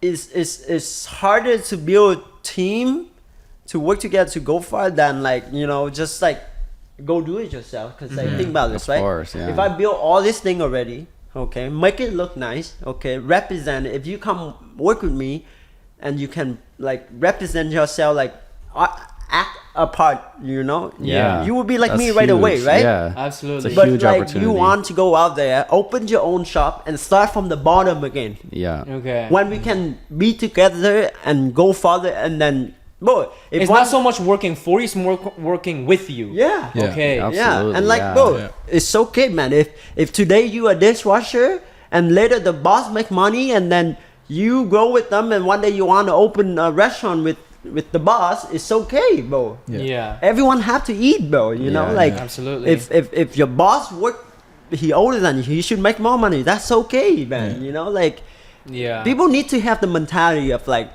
it's harder to build a team to work together to go far than like you know just like go do it yourself because like think about this, Of right? course, yeah. If I build all this thing already, okay, make it look nice, okay, represent it. If you come work with me and you can like represent yourself like act a part, you know, Yeah. you will be like That's me right away, huge. right? Yeah. Absolutely. It's a But huge like opportunity. you want to go out there, open your own shop and start from the bottom again. Yeah. Okay. When we can be together and go farther, and then, bro, if It's one, not so much working for you; it's more working with you. yeah, Yeah. Okay. Yeah. yeah, Absolutely, and like, yeah. bro, Yeah. it's okay, man. If today you a dishwasher and later the boss make money and then you grow with them and one day you want to open a restaurant with the boss, it's okay, bro. Yeah. Everyone have to eat, bro. You know, Yeah, like yeah. Absolutely. if your boss work, he older than you, he should make more money. That's okay, man. Yeah. You know, like Yeah. people need to have the mentality of like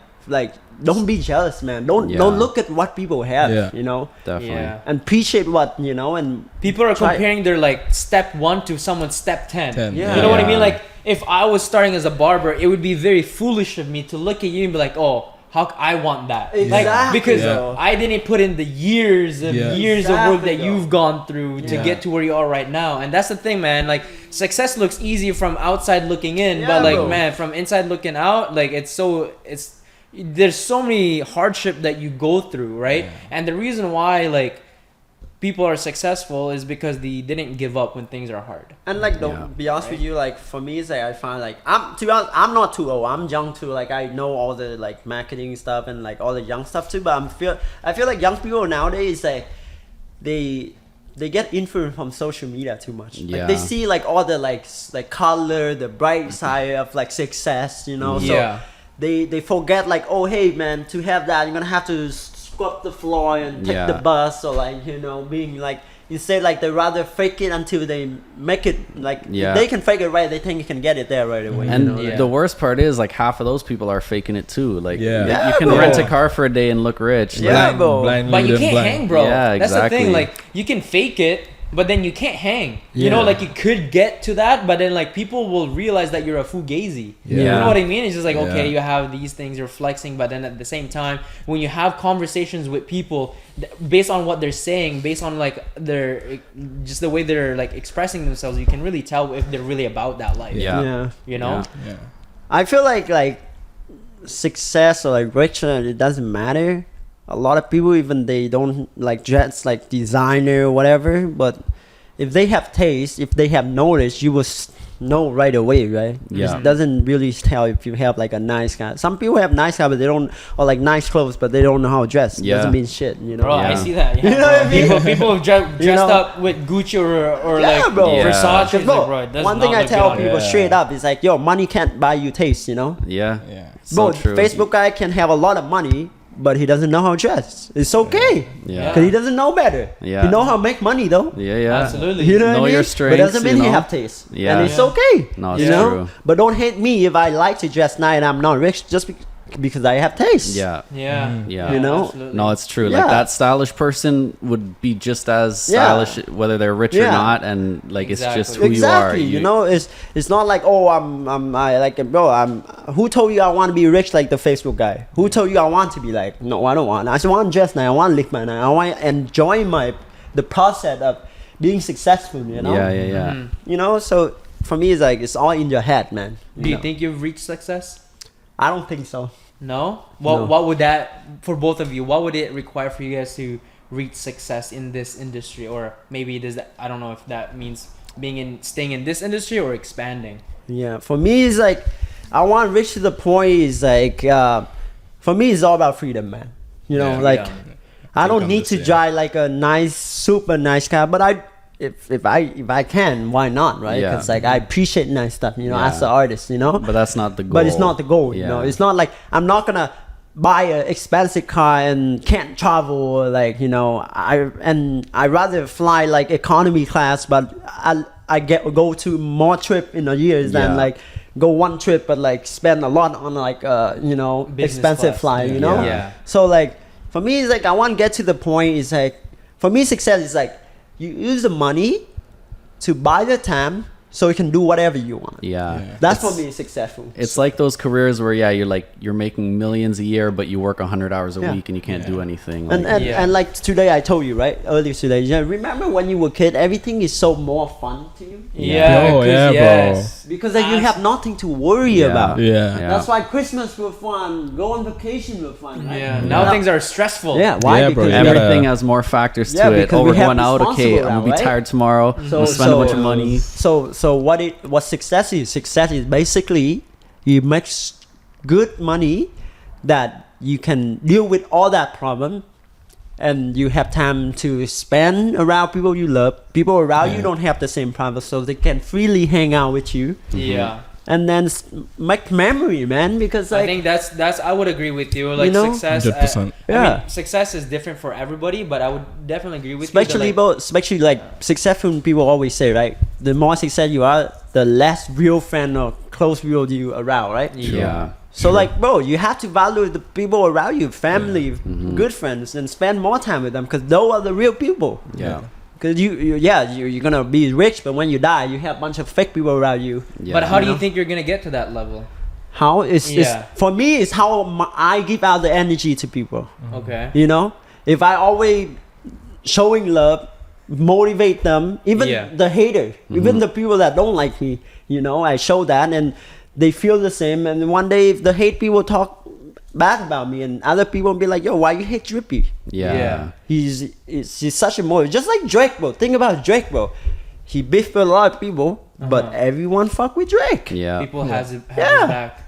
don't be jealous, man. Don't Yeah. look at what people have. Yeah. You know, Definitely. Yeah. and appreciate what you know and People are try- comparing their like step 1 to someone's step 10. 10, Yeah. You know what I mean? Yeah. Like if I was starting as a barber, it would be very foolish of me to look at you and be like, oh, I want that. Like Exactly, because bro. I didn't put in the years of Yeah. years of work Exactly, that bro. you've gone through to Yeah. get to where you are right now. And that's the thing, man. Like success looks easy from outside looking in, but Yeah, like bro. man, from inside looking out, like it's there's so many hardship that you go through, right? And the reason why like people are successful is because they didn't give up when things are hard. And like, Yeah. be honest with you, like for me, it's like I find like to be honest, I'm not too old. I'm young too. Like I know all the like marketing stuff and like all the young stuff too. But I feel like young people nowadays like they get influenced from social media too much. Like they Yeah. see like all the like color, the bright side of like success, you know. So Yeah. they forget like, oh hey man, to have that you're gonna have to scrub the floor and take Yeah. the bus or like you know being like instead like they rather fake it until they make it like Yeah. if they can fake it right, they think you can get it there right away. And you know? Yeah. the worst part is like half of those people are faking it too. Like Yeah. you Yeah, can bro. rent a car for a day and look rich. Yeah, Like, bro. But you leading can't blind. hang, bro. Yeah, That's the thing. exactly. Like you can fake it, but then you can't hang. You know, Yeah. like you could get to that, but then like people will realize that you're a fugazi. Yeah. You Yeah. know what I mean? It's just like okay, Yeah. you have these things, you're flexing, but then at the same time, when you have conversations with people based on what they're saying, based on like their just the way they're like expressing themselves, you can really tell if they're really about that life. Yeah. Yeah. You know? Yeah. I feel like success or like rich, it doesn't matter. A lot of people even they don't like dress like designer or whatever, but if they have taste, if they have knowledge, you will know right away, right? Yeah. It doesn't really tell if you have like a nice guy. Some people have nice guy, but they don't, or like nice clothes, but they don't know how to dress. It Yeah. doesn't mean shit, you know. Bro, I Yeah. see that. Yeah, You know what I mean? People have dressed You know? up with Gucci or Yeah, like bro. Yeah. Versace. Cause, bro, Bro, it does one not thing I look tell good on you. people Yeah. straight up is like, yo, money can't buy you taste, you know. Yeah. Yeah. So Bro, true. Facebook guy can have a lot of money, but he doesn't know how to dress. It's okay. Yeah. Because he doesn't know better. Yeah. He know how to make money though. Yeah, yeah. Absolutely. You know what Know I mean? your But strengths, doesn't mean you he know? have taste. Yeah. And it's Yeah. okay. No, it's you know? true. But don't hate me if I like to dress nice and I'm not rich just because I have taste. Yeah. Yeah. Yeah. You know? Absolutely. No, it's true. Yeah. Like that stylish person would be just as Yeah. stylish whether they're rich or Yeah. not, and like it's just who Exactly. you are. You know, it's not like, oh, I like it, bro. Who told you I want to be rich like the Facebook guy? Who told you I want to be like? No, I don't want. I just want to dress nice. I want to live my night. I want to enjoy the process of being successful. You know. Yeah, yeah, yeah. Mhm. You know, so for me, it's like it's all in your head, man. Do you know? think you've reached success? I don't think so. No. What No. What would that for both of you? What would it require for you guys to reach success in this industry, or maybe does that, I don't know if that means staying in this industry or expanding. Yeah, for me it's like I want to reach to the point is like for me it's all about freedom, man. You know, I don't need to drive like a nice, super nice car, but if I can, why not, right? Yeah. Because like I appreciate nice stuff, you know, as an artist, you know. But that's not the goal. But it's not the goal, you know. It's not like I'm not gonna buy an expensive car and can't travel, or like, you know, I rather fly like economy class, but I go to more trip in a year than like go one trip but like spend a lot on like you know, business expensive class. flight, you know. So like for me it's like I want to get to the point is like for me success is like you use the money to buy the time so you can do whatever you want. That's for me successful. It's like those careers where you're making millions a year, but you work 100 hours a week and you can't do anything. And like today I told you, right, earlier today, remember when you were a kid, everything is so more fun to you. Bro. Because like you have nothing to worry about. That's why Christmas was fun, go on vacation was fun, right? Now things are stressful. Why? Because because everything has more factors to it. because Oh, we we're have going out, okay, responsible I'm gonna be now, tired tomorrow, I'm gonna spend a bunch of money. So what success is? Success is basically you make good money that you can deal with all that problem, and you have time to spend around people you love. People around you don't have the same problem, so they can freely hang out with you. And then make memory, man. Because like, I think that's I would agree with you. Like, you know, success, 100%. I mean, success is different for everybody, but I would definitely agree with especially you. especially like successful people always say, right? The more success you are, the less real friend or close real you around, right? So like, bro, you have to value the people around you, family, good friends, and spend more time with them because those are the real people. Because you're gonna be rich, but when you die, you have a bunch of fake people around you. But how do you think you're gonna get to that level? How is for me? It's how I give out the energy to people. Okay. You know, if I always showing love, motivate them, even the hater, even the people that don't like me. You know, I show that, and they feel the same. And one day, if the hate people talk bad about me, and other people be like, "Yo, why you hate Drippy?" He's such a motive. Just like Drake, bro. Think about Drake, bro. He beefed with a lot of people, but everyone fuck with Drake. People has his back.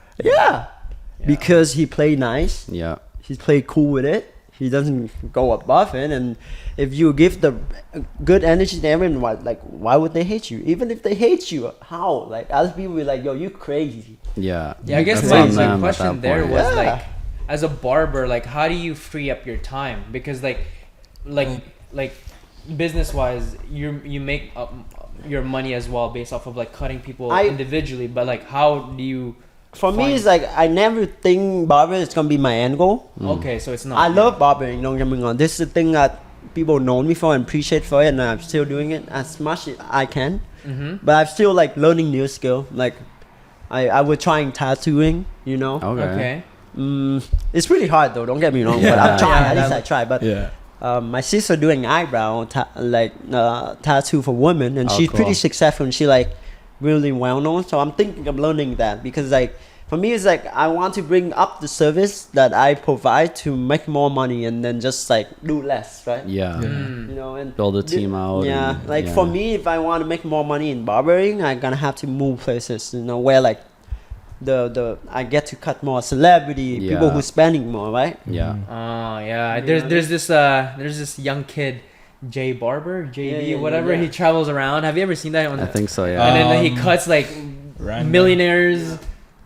Because he played nice. He played cool with it. He doesn't go above it. And if you give the good energy to everyone, like, why would they hate you? Even if they hate you, how? Like, other people will be like, "Yo, you crazy." I guess my question there was like, as a barber, like, how do you free up your time? Because like business wise, you make your money as well based off of like cutting people individually, but like, how do you? For me, it's like I never think barber is gonna be my end goal. Okay, so it's not. I love barbering. Don't get me wrong. This is the thing that people know me for and appreciate for it, and I'm still doing it as much as I can. But I'm still like learning new skill. Like I was trying tattooing. You know. Okay. It's really hard though. Don't get me wrong. But I'm trying. At least I try. But my sister doing eyebrow tattoo for women, and she's pretty successful. And she like really well known. So I'm thinking of learning that because like for me it's like I want to bring up the service that I provide to make more money and then just like do less, right? You know, and build a team out. For me, if I want to make more money in barbering, I'm gonna have to move places, you know, where like the I get to cut more celebrity people who's spending more, right? There's this young kid, J Barber, JB, whatever. He travels around. Have you ever seen that? I think so. And then he cuts like millionaires.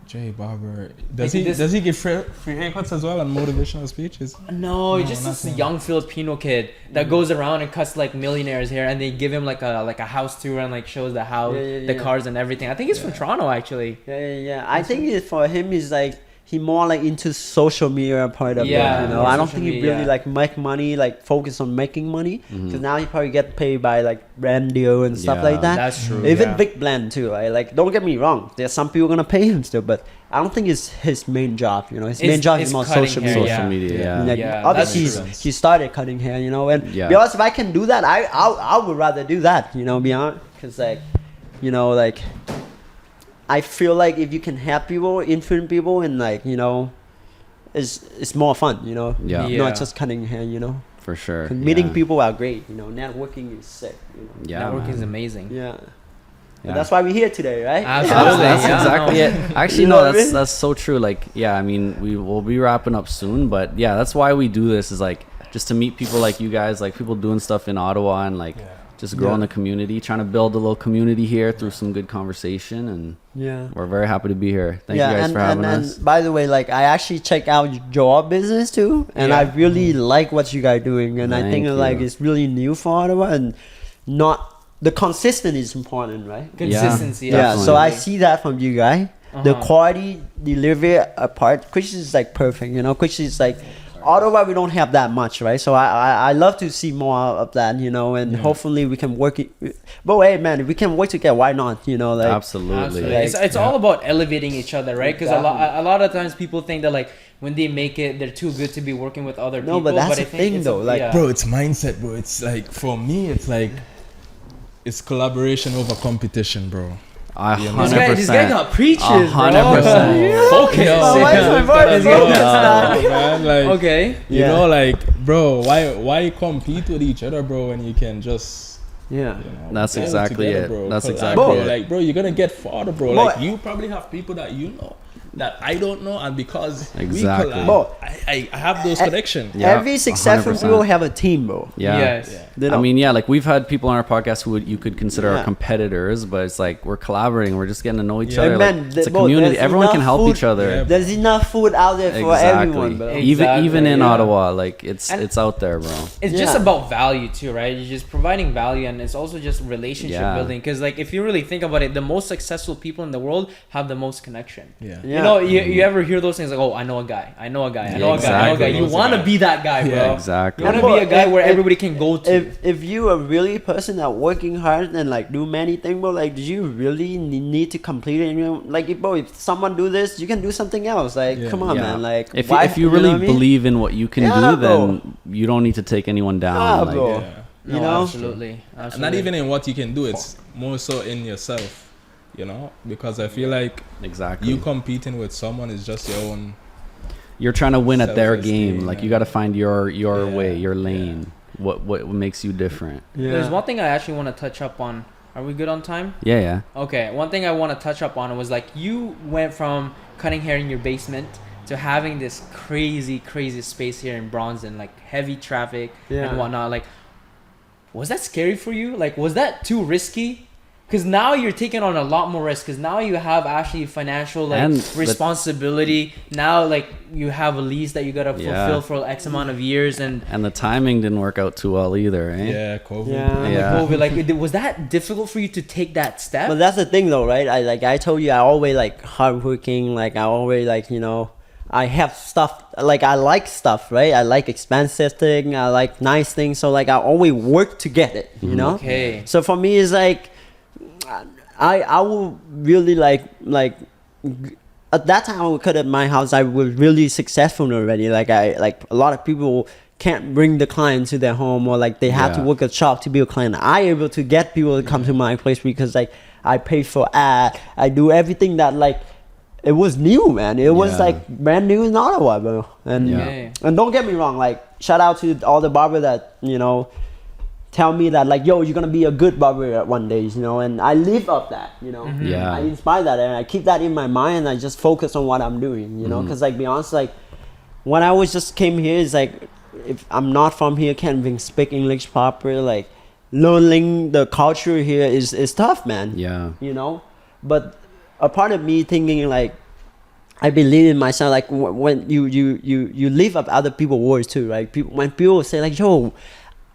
J Barber. Does he give free haircuts as well and motivational speeches? No, he's just this young Filipino kid that goes around and cuts like millionaires' hair, and they give him like a house tour and like shows the house, the cars and everything. I think he's from Toronto actually. I think for him is like he more like into social media part of it, you know. I don't think he really like make money, like focus on making money, because now he probably get paid by like brand deal and stuff like that. That's true. Even big blend too, right? Like, don't get me wrong, there's some people gonna pay him still, but I don't think it's his main job, you know. His main job is more social media. Obviously he started cutting hair, you know, and be honest, if I can do that, I would rather do that, you know, be honest, because like, you know, like I feel like if you can help people, influence people, and like, you know, it's more fun, you know. Not just cutting hair, you know. For sure. Meeting yeah. people are great. You know, networking is sick. You know. Yeah, Networking is man. amazing. Yeah. Yeah. That's why we're here today, right? Absolutely. That's yeah, exactly no. it. Actually, You know no, what I mean? that's so true. Like, yeah, I mean, we will be wrapping up soon, but yeah, that's why we do this, is like just to meet people like you guys, like people doing stuff in Ottawa, and like just growing the community, trying to build a little community here through some good conversation, and Yeah. we're very happy to be here. Thank you guys for having us. And by the way, like I actually check out your business too, and I really like what you guys doing, and I think Thank like you. it's really new for Ottawa, and not the consistency is important, right? Consistency. Yeah, so I absolutely. see that from you guys. The quality delivery apart, which is like perfect, you know, which is like Ottawa we don't have that much, right? So I love to see more of that, you know, and hopefully we can work it. But hey, man, if we can work together, why not? You know, like Absolutely. Absolutely. Like- It's all about elevating each other, right? Because Exactly. a lot of times people think that like when they make it, they're too good to be working with other people. No, but that's I the think thing, it's though, like, yeah. Bro, it's mindset, bro. It's like for me, it's like it's collaboration over competition, bro. This guy got preaches, bro. 100%. Focus. Oh, why is my voice so Oh, good? man, like, Okay. you Yeah. know, like, bro, why compete with each other, bro, when you can just, Yeah. you know, That's build exactly together, it. bro. That's Collab, exactly bro. it. Like, bro, you're gonna get farther, bro. Bro, Like, you probably have people that you know that I don't know, and because Exactly. we collab, Bro. I have those connections. Yeah, Every successful 100%. people have a team, bro. Yeah. Yes. They I don't- mean, yeah, like we've had people on our podcast who you could consider Yeah. our competitors, but it's like we're collaborating. We're just getting to know each Yeah. other. And Like, man, it's a bro, community. there's Everyone can enough help food- each other. Yeah. there's enough food out there for everyone, bro. Even in yeah. Ottawa, like it's And- out there, bro. It's just Yeah. about value too, right? You're just providing value, and it's also just relationship Yeah. building. Because like if you really think about it, the most successful people in the world have the most connection. Yeah. Yeah. You know, you ever hear those things like, "Oh, I know a guy, I know a guy, I know a guy, I know a guy." exactly. You want to be that guy, bro. Yeah, Exactly. You want to Bro, be a guy if- where if- everybody can go to. If you are really a person that working hard and like do many things, bro, like do you really need to complete it? You know, like if, bro, if someone do this, you can do something else. Like, Yeah. come on, Yeah. man. Like, If why, if you know really what I mean? believe in what you can Yeah, do, then bro. you don't need to take anyone down. Yeah, like, bro. Yeah. You No, know, absolutely. And not even in what you can do, it's more so in yourself, you know, because I feel like Exactly. you competing with someone is just your own. You're trying to win at their Self-esteem, game. Like you yeah. got to find your Yeah, way, your yeah. lane. What makes you different? yeah. There's one thing I actually want to touch up on. Are we good on time? Yeah, yeah. Okay, one thing I want to touch up on was like you went from cutting hair in your basement to having this crazy space here in Bronson, like heavy traffic Yeah. and whatnot. Like, was that scary for you? Like, was that too risky? Because now you're taking on a lot more risk. Because now you have actually financial like And the- responsibility. Now like you have a lease that you gotta fulfill Yeah. for X amount of years, and And the timing didn't work out too well either, eh? Yeah, COVID. Yeah. Yeah. COVID. Like, was that difficult for you to take that step? But that's the thing, though, right? I told you, I always like hardworking. Like I always like, you know, I have stuff. Like I like stuff, right? I like expensive thing. I like nice things. So like I always work to get it, you know. Okay. So for me, it's like I will really like at that time I would cut at my house. I was really successful already. Like I like a lot of people can't bring the client to their home, or like they have to Yeah. work a shop to be a client. I able to get people to come to my place because like I pay for ad. I do everything that like it was new, man. It was Yeah. like brand new in Ottawa, bro. And Yeah. Okay. and don't get me wrong, like shout out to all the barber that, you know, tell me that like, yo, you're gonna be a good barber one day, you know, and I live up that, you know. Yeah. I inspire that, and I keep that in my mind, and I just focus on what I'm doing, you know, because like be honest, like when I was just came here, it's like if I'm not from here, can't even speak English proper, like learning the culture here is tough, man. Yeah. You know, but a part of me thinking like I believe in myself, like when you live up other people's words too, right? When people say like, yo,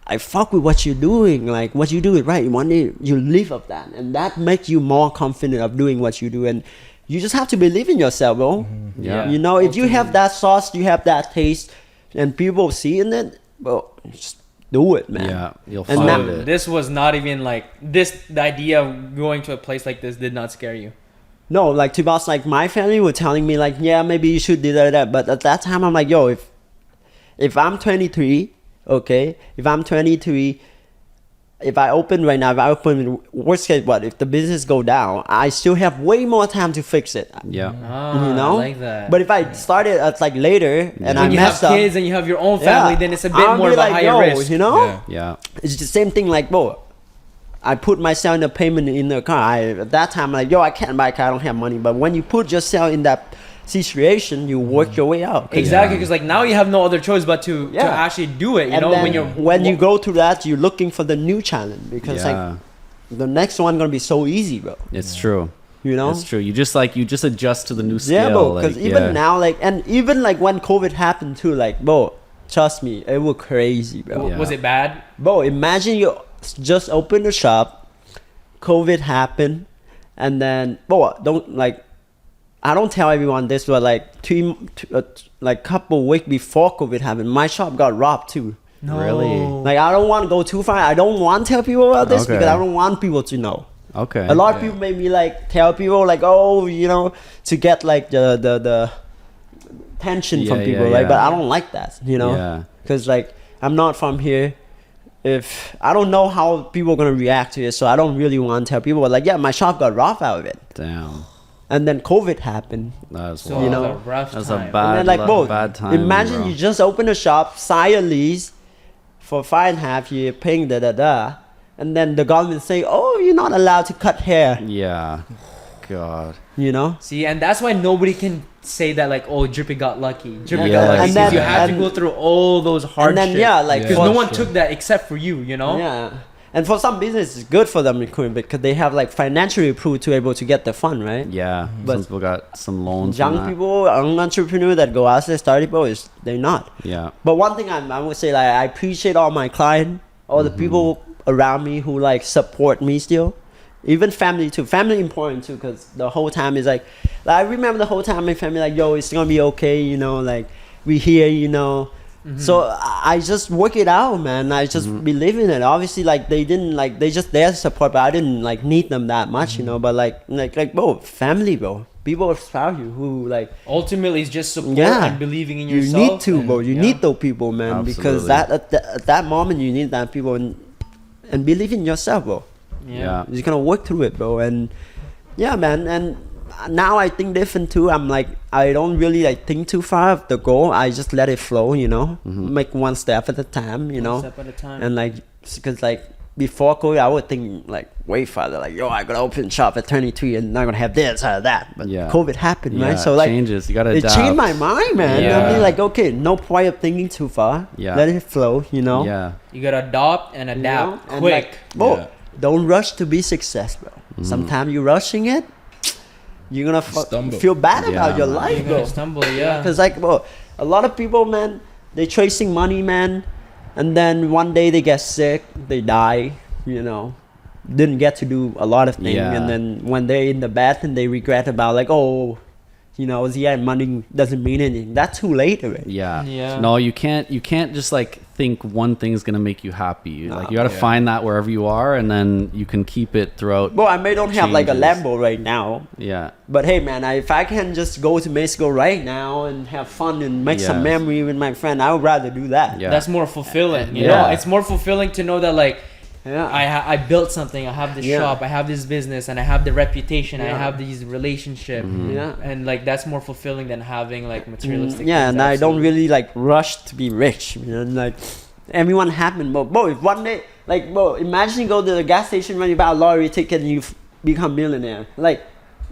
I fuck with what you're doing, like what you do is right. One day you live up that, and that makes you more confident of doing what you do, and you just have to believe in yourself, bro. Yeah. You know, if you have that sauce, you have that taste, and people see in it, bro, just do it, man. Yeah. You'll And find now- it. This was not even like this. The idea of going to a place like this did not scare you. No, like to be honest, like my family were telling me like, yeah, maybe you should do that, but at that time I'm like, yo, if I'm 23, okay, if I'm 23 if I open right now, if I open worst case, what if the business go down? I still have way more time to fix it. Yeah. You know, I like that. But if I started at like later and I when you have messed up, kids and you have your own family, then it's a bit I'll more be of a like, higher yo, risk. you know, Yeah. Yeah. it's the same thing. Like, bro, I put myself in a payment in the car. At that time, like, yo, I can't buy a car. I don't have money. But when you put yourself in that situation, you work your way out. Exactly, because like now you have no other choice but to Yeah. actually do it. You And know, then when you go through that, you're looking for the new challenge because Yeah. like the next one gonna be so easy, bro. It's true. You know, It's true. You just adjust to the new scale. yeah, bro. Because like, even now, like, and even like when COVID happened too, like, bro, trust me, it was crazy, bro. Yeah. was it bad? Bro, imagine you just open the shop, COVID happened, and then, bro, don't like. I don't tell everyone this, but like like couple weeks before COVID happened, my shop got robbed too. No. Really? Like I don't want to go too far. I don't want to tell people about this Okay. because I don't want people to know. Okay. A lot of people made me like tell people like, oh, you know, to get like the tension from Yeah, people, yeah, right? yeah. But I don't like that, you know, Yeah. because like I'm not from here. If I don't know how people are gonna react to it, so I don't really want to tell people. But like, yeah, my shop got robbed out of it, Damn. and then COVID happened. That's So wild. You it know, was a rough That's time. a bad, and then like, bro, bad time. imagine bro. you just open a shop, sign a lease for 5.5 years, paying and then the government say, oh, you're not allowed to cut hair, Yeah. God. you know. See, and that's why nobody can say that like, oh, Drippy got lucky. Drippy Yeah. got lucky. And Because then- you have to and- go through all those hardships. And then yeah, like because for- no one took that except for you. You know. Yeah, and for some business, it's good for them because they have like financially approved to able to get the fund, right? Yeah. But some people got some loans. from Young that. people, young entrepreneur that go out there starting, bro, they're not. Yeah. But one thing I would say, like, I appreciate all my client, all the people around me who like support me still, even family too. Family important too, because the whole time is like I remember the whole time my family like, yo, it's gonna be okay, you know, like we here, you know. So I just work it out, man. I just believe in it. Obviously, like they didn't like they just there to support, but I didn't like need them that much, you know. But like bro, family, bro. People around you who like Ultimately, it's just support Yeah. and believing in you yourself. need to, and- bro. You yeah. need those people, man, because Absolutely. at that moment you need that people and believe in yourself, bro. Yeah. You're gonna work through it, bro. And yeah, man. And now I think different too. I'm like I don't really like think too far of the goal. I just let it flow, you know. Make one step at a time, you know. One step at a time. And like because like before COVID, I would think like way farther. Like yo, I gotta open shop at 23 and not gonna have this or that. But Yeah. COVID happened, Yeah, right? So it like changes. You gotta it adapt. changed my mind, man. Yeah. I mean, like okay, no point of thinking too far. Yeah. Let it flow, you know. Yeah. You gotta adopt and You adapt know? And, quick. like, bro, Yeah. don't rush to be success, bro. Sometimes you're rushing it, you're gonna Stumble. feel bad Yeah, about your man. life, You're bro. gonna stumble, yeah. Because like, bro, a lot of people, man, they chasing money, man, and then one day they get sick, they die, you know, didn't get to do a lot of things, Yeah. and then when they're in the bed and they regret about like, oh, you know, yeah, money doesn't mean anything. That's too late already. Yeah. Yeah. No, you can't just like think one thing's gonna make you happy. Like you gotta find that wherever you are, and then you can keep it throughout. Bro, I may don't have like a Changes. Lambo right now, Yeah. but hey, man, if I can just go to Mexico right now and have fun and make some Yeah. memory with my friend, I would rather do that. Yeah. That's more fulfilling. You Yeah. know, it's more fulfilling to know that like Yeah. I built something. I have this Yeah. shop. I have this business, and I have the reputation. I Yeah. have these relationships. Yeah. And like that's more fulfilling than having like materialistic. Yeah, things, and I don't absolutely. really like rush to be rich. You know, like everyone happen, bro. If one day, like, bro, imagine you go to the gas station when you buy a lottery ticket and you become millionaire. Like,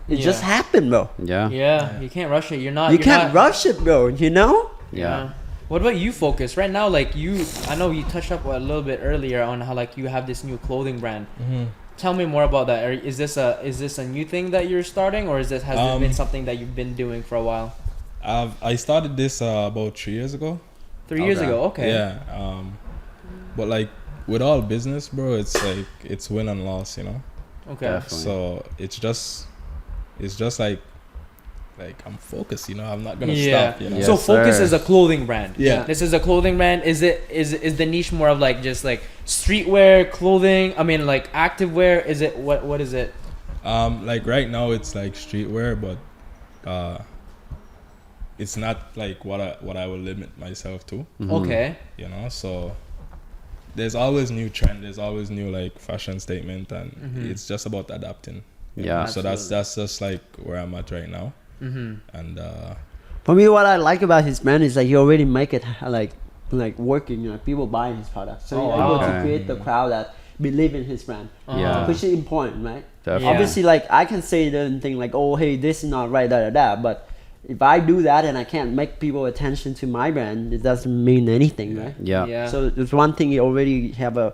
it just Yeah. happened, bro. Yeah. Yeah, you can't rush it. You're not. You you're can't not- rush it, bro. You know? Yeah. What about you, Focus? Right now, like you, I know you touched up a little bit earlier on how like you have this new clothing brand. Tell me more about that. Is this a new thing that you're starting, or has this been something that you've been doing for a while? I started this about 3 years ago. 3 years Okay. ago. Okay. Yeah. But like with all business, bro, it's like it's win and loss, you know. Okay. Definitely. So it's just like I'm focused, you know. I'm not gonna Yeah. stop, you know. Yes, So Focus sir. is a clothing brand. Yeah. This is a clothing brand. Is the niche more of like just like streetwear clothing? I mean like activewear. Is it what is it? Like right now it's like streetwear, but it's not like what I will limit myself to, Okay. you know. So there's always new trend. There's always new like fashion statement, and it's just about adapting. Yeah. So that's just like where I'm at right now. And For me, what I like about his brand is like he already make it like working. You know, people buying his product, so he's able to create the crowd that believe in his brand. Yeah. Which is important, right? Definitely. Obviously, like I can say certain thing like, oh, hey, this is not right, but if I do that and I can't make people attention to my brand, it doesn't mean anything, right? Yeah. So there's one thing, you already have a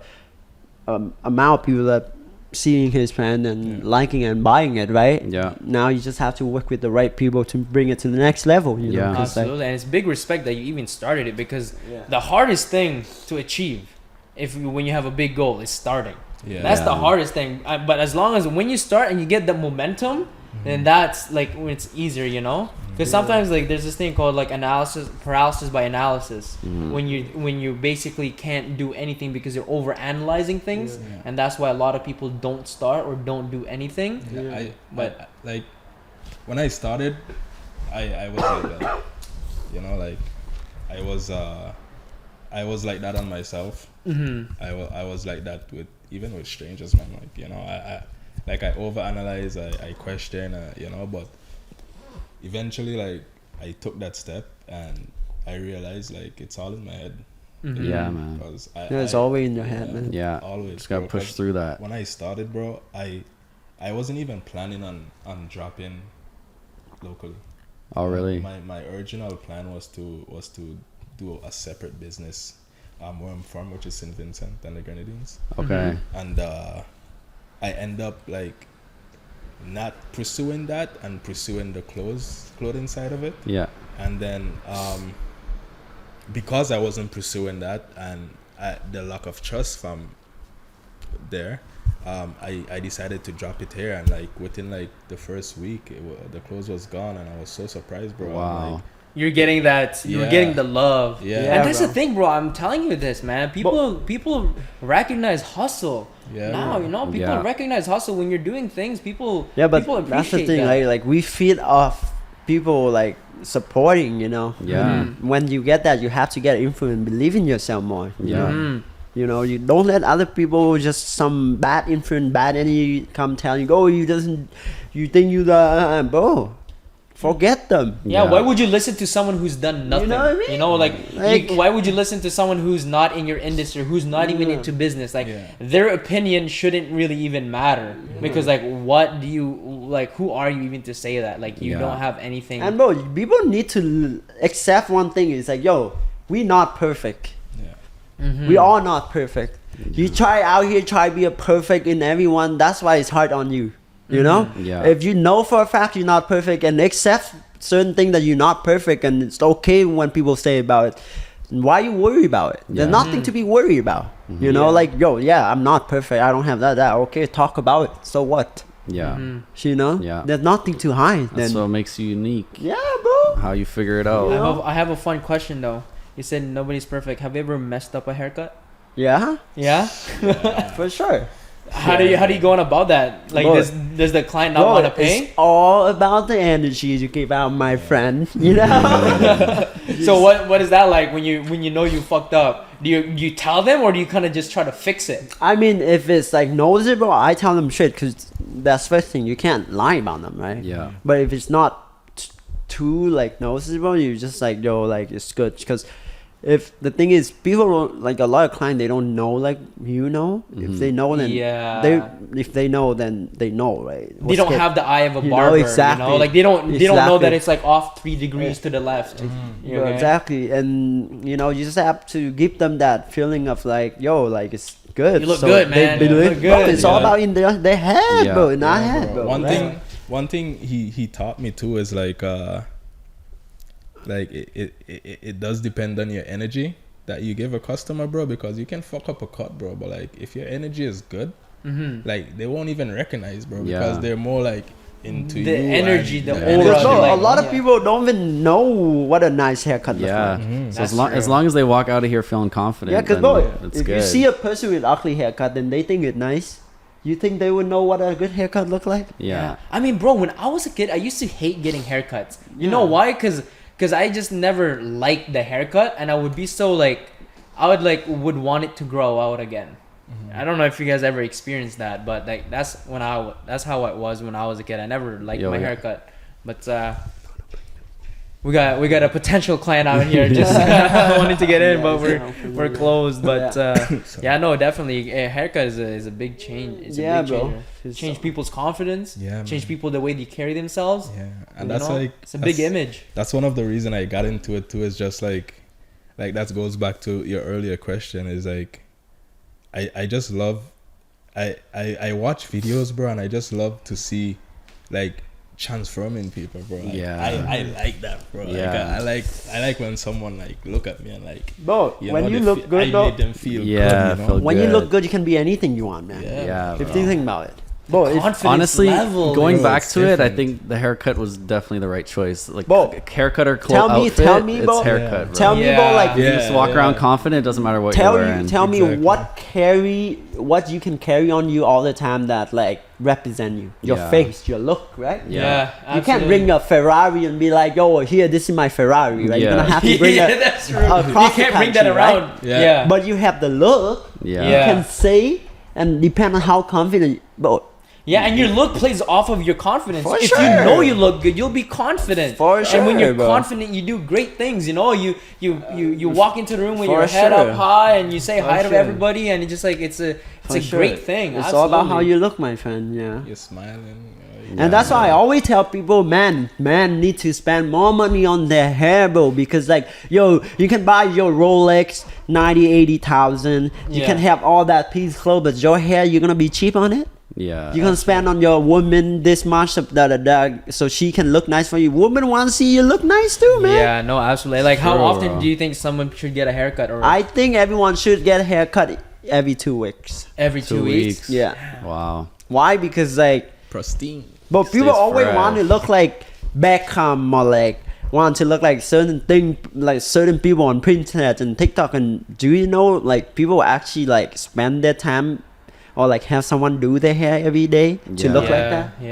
amount of people that seeing his brand and liking and buying it, right? Yeah. Now you just have to work with the right people to bring it to the next level. You know? 'Cause, like, Absolutely, and it's big respect that you even started it, because the hardest thing to achieve, when you have a big goal, is starting. That's the hardest thing. But as long as when you start and you get the momentum, then that's like when it's easier, you know. Because sometimes like there's this thing called like paralysis by analysis, when you basically can't do anything because you're over analyzing things, and that's why a lot of people don't start or don't do anything. But like when I started, I was like that, you know, like I was like that on myself. I was like that even with strangers, man. Like, you know, I overanalyze, I question, you know, but eventually, like, I took that step and I realized, like, it's all in my head. Yeah, man. it's always in your head, man. Yeah, always. Just gotta push through that. When I started, bro, I wasn't even planning on dropping locally. Oh, really? My original plan was to do a separate business where I'm from, which is St. Vincent and the Grenadines. Okay. And I end up like not pursuing that and pursuing the clothing side of it. Yeah. And then because I wasn't pursuing that and the lack of trust from there, I decided to drop it here, and like within like the first week the clothes was gone, and I was so surprised, bro. Wow. Like, You're getting that. You're getting the love. Yeah. And that's bro. the thing, bro. I'm telling you this, man. People recognize hustle. Yeah. Now, you know, people recognize hustle when you're doing things. People. Yeah, but people that's the appreciate thing, that. right? Like we feed off people like supporting, you know. Yeah. When you get that, you have to get influence, believe in yourself more. Yeah. You know, you don't let other people, just some bad influence, bad energy come tell you, oh, you think you the bro. Forget them. Yeah, why would you listen to someone who's done nothing? You know what I mean? You know, like why would you listen to someone who's not in your industry, who's not even into business? Like their opinion shouldn't really even matter, because like what do you like? Who are you even to say that? Like you don't have anything. And bro, people need to accept one thing. It's like, yo, we not perfect. We are not perfect. You try out here, try be a perfect in everyone. That's why it's hard on you. You know? Yeah. If you know for a fact you're not perfect and accept certain things that you're not perfect, and it's okay when people say about it, why you worry about it? There's nothing to be worried about. You know, like, yo, I'm not perfect. I don't have that. Okay, talk about it. So what? Yeah. You know? Yeah. There's nothing to hide. That's what makes you unique. Yeah, bro. How you figure it out. I have a fun question though. You said nobody's perfect. Have you ever messed up a haircut? Yeah, Yeah. for sure. How do you go on about that? Like, Bro, does the client not want to pay? It's all about the energy you give out, my friend. You know. So what is that like when you know you fucked up? Do you tell them, or do you kind of just try to fix it? I mean, if it's like noticeable, I tell them straight, because that's first thing. You can't lie about them, right? Yeah. But if it's not too like noticeable, you just like, yo, like it's good. Because if the thing is, people don't, like a lot of clients, they don't know, like, you know. If they know, then if they know, then they know, right? They don't have the eye of a You know, barber. exactly. You know, like they don't know that Exactly. it's like off 3 degrees to the left. You know, Exactly. And you know, you just have to give them that feeling of like, yo, like it's good. You look good, man. They You believe, look bro, good. it's all about in their head, bro, in our head, bro. One thing he taught me too is like it does depend on your energy that you give a customer, bro, because you can fuck up a cut, bro, but like if your energy is good, like they won't even recognize, bro, because they're more like into the you energy, and the energy. aura. Bro, like, a lot of people don't even know what a nice haircut looks like. So as long as they walk out of here feeling confident, Yeah, because then bro, it's if good. you see a person with ugly haircut, then they think it's nice. You think they would know what a good haircut look like? Yeah. I mean, bro, when I was a kid, I used to hate getting haircuts. You know why? Because I just never liked the haircut, and I would be so like I would want it to grow out again. I don't know if you guys ever experienced that, but like that's how it was when I was a kid. I never liked my haircut, but we got a potential client out here just wanting to get in, but we're closed. But no, definitely a haircut is a big change. It's a big changer. Change people's confidence. Change people the way they carry themselves. And that's like it's a big image. That's one of the reason I got into it too. Is just like that goes back to your earlier question. Is like I just love I watch videos, bro, and I just love to see like transforming people, bro. Like, I like that, bro. Like, I like when someone like look at me and like, bro, when you look good, I made them feel good, you know? When you look good, you can be anything you want, man. If you think about it. Bro, honestly, level, going back to it, I think the haircut was definitely the right choice. Like, haircut or tell me, bro. Haircut, bro. Tell me, bro. Like, you just walk around confident. It doesn't matter what you're wearing. Tell me what you can carry on you all the time that like represent you, your face, your look, right? You can't bring a Ferrari and be like, yo, here, this is my Ferrari, right? You're gonna have to bring that's true. You can't bring that around, right? But you have the look. You can say, and depend on how confident, bro. And your look plays off of your confidence. If sure. you know you look good, you'll be confident. For sure, and when you're bro. confident, you do great things. You know, you walk into the room with your head up high and you say hi to everybody, and it's just like it's a great thing. It's all about how you look, my friend. You're smiling. And that's why I always tell people, man need to spend more money on their hair, bro, because like, yo, you can buy your Rolex 90,000-80,000. You can have all that piece of clothes, but your hair, you're gonna be cheap on it. You're gonna spend on your woman this much, so she can look nice for you. Women want to see you look nice too, man. No, absolutely. Like, how often do you think someone should get a haircut? Or I think everyone should get a haircut every 2 weeks. Every 2 weeks? Yeah. Wow. Why? Because like pristine. But people always want to look like Beckham or like want to look like certain thing, like certain people on Pinterest and TikTok. And do you know like people actually like spend their time or like have someone do their hair every day to look like that? Do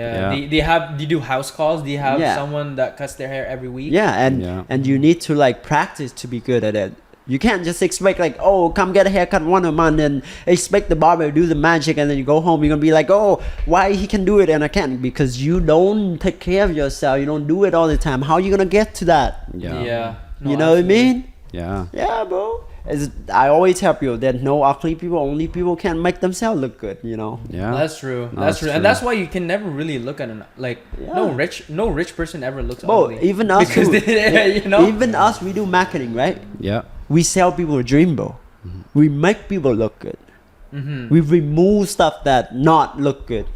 you do house calls? Do you have someone that cuts their hair every week? And you need to like practice to be good at it. You can't just expect like, oh, come get a haircut once a month and expect the barber to do the magic, and then you go home, you're gonna be like, oh, why he can do it and I can't? Because you don't take care of yourself. You don't do it all the time. How are you gonna get to that? No, you know what I mean? Yeah, bro. I always tell people that no ugly people, only people can make themselves look good, you know. That's true. That's true. And that's why you can never really look at no rich person ever looks ugly. Even us, even us, we do marketing, right? We sell people a dream, bro. We make people look good. We remove stuff that not look good.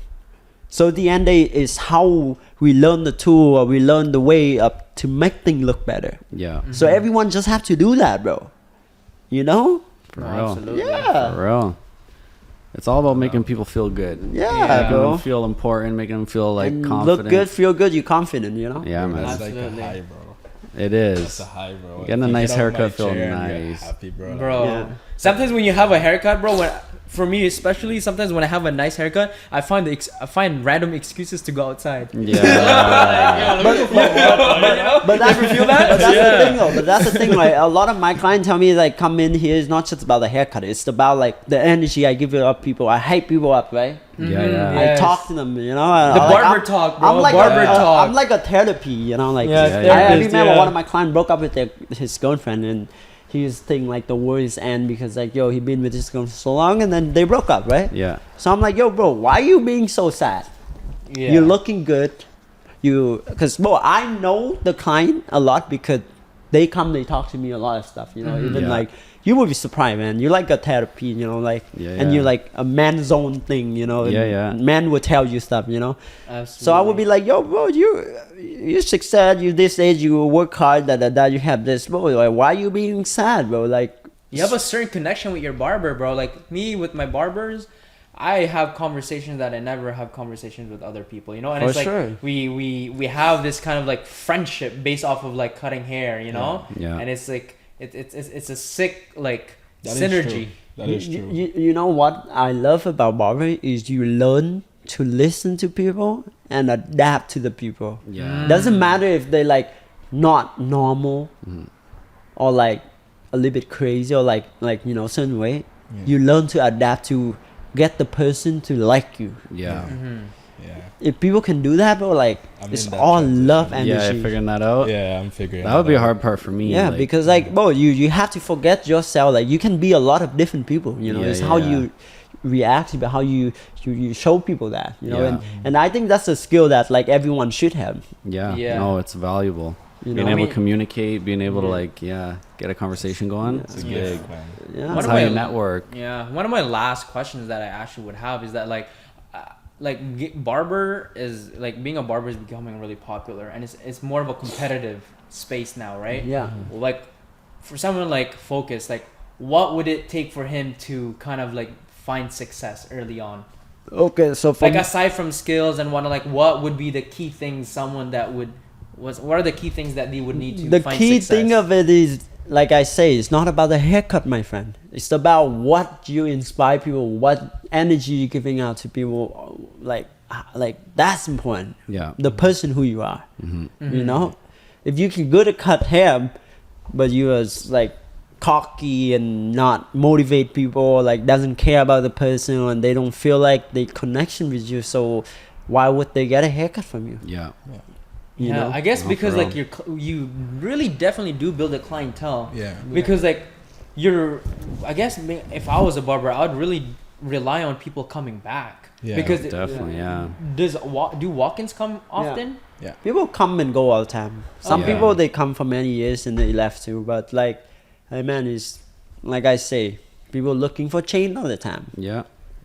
So the end day is how we learn the tool or we learn the way up to make things look better. So everyone just have to do that, bro. You know? For real. Absolutely. Yeah. For real. It's all about making people feel good. Bro. Making them feel important, making them feel like confident. Look good, feel good, you're confident, you know? Yeah, man. That's like a high, bro. It is. That's a high, bro. Getting a nice haircut feels nice. Happy, bro. Bro. Sometimes when you have a haircut, bro, for me especially, sometimes when I have a nice haircut, I find random excuses to go outside. But that's the thing, though. But that's the thing, like a lot of my clients tell me like, come in here, it's not just about the haircut. It's about like the energy I give up people. I hype people up, right? I talk to them, you know. The barber talk, bro. I'm like a therapy, you know. Like I remember one of my clients broke up with his girlfriend, and he was thinking like the world's end because like, yo, he been with his girlfriend for so long, and then they broke up, right? So I'm like, yo, bro, why are you being so sad? You're looking good. Because bro, I know the client a lot because they talk to me a lot of stuff, you know. Even like, you will be surprised, man. You like a therapy, you know, like, and you like a man zone thing, you know. Man will tell you stuff, you know. Absolutely. So I would be like, yo, bro, you succeed, you this age, you work hard, that you have this, bro. Like, why are you being sad, bro? Like, you have a certain connection with your barber, bro. Like me with my barbers, I have conversations that I never have conversations with other people, you know. And it's like we have this kind of like friendship based off of like cutting hair, you know. And it's like it's a sick like synergy. That is true. You know what I love about barber is you learn to listen to people and adapt to the people. Doesn't matter if they like not normal or like a little bit crazy or like certain way, you learn to adapt to get the person to like you. Yeah. Yeah. If people can do that, bro, like I'm it's in that all transition. love Yeah, energy. you're figuring that out. Yeah, I'm figuring That would be a out. hard part for me. Yeah, like, because like, bro, you have to forget yourself. Like you can be a lot of different people. You know, Yeah, it's how yeah. you react, but how you show people that. You know, Yeah. and I think that's a skill that like everyone should have. Yeah. Yeah. No, it's valuable. You Being know, able to communicate, being able to Yeah. like, get a conversation going. It's Yeah. big, man. yeah. One That's of how my- you network. Yeah, one of my last questions that I actually would have is that barber is like being a barber is becoming really popular, and it's more of a competitive space now, right? Yeah. Like for someone like Focus, like what would it take for him to kind of like find success early on? Okay, so for Like aside from skills and what would be the key things someone that what are the key things that they would need to the find key success? thing of it is, like I say, it's not about the haircut, my friend. It's about what you inspire people, what energy you're giving out to people. Like that's important. Yeah. The person who you are. Mm-hmm. You know, if you can good at cut hair, but you are like cocky and not motivate people, like doesn't care about the person, and they don't feel like they connection with you, so why would they get a haircut from you? Yeah. You know? I guess No, because for like you really definitely do build a clientele. Yeah. Because like I guess if I was a barber, I would really rely on people coming back. Yeah. Because Definitely. Yeah. do walk-ins come often? Yeah. People come and go all the time. Some Yeah. people they come for many years and they left too, but like, hey man, is like I say, people looking for change all the time. Yeah.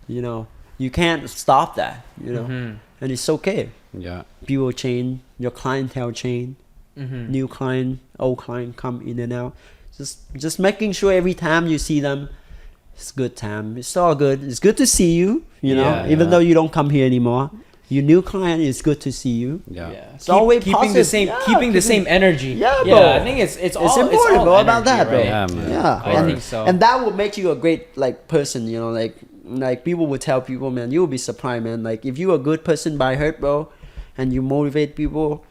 You know, you can't stop that. You know, Mhm. and it's okay. Yeah. People change, your clientele change, Mhm. new client, old client come in and out. Just making sure every time you see them, it's good time. It's all good. It's good to see you. You know, Yeah, even yeah. though you don't come here anymore, your new client is good to see you. Yeah. It's always keeping positive. the same Yeah, keeping the keeping- same energy. Yeah, bro. I think it's It's important, bro, about that, bro. right? Yeah, man. Yeah, I and, think so. and that will make you a great like person. You know, like people will tell people, man, you will be surprised, man. Like if you're a good person by heart, bro, and you motivate people,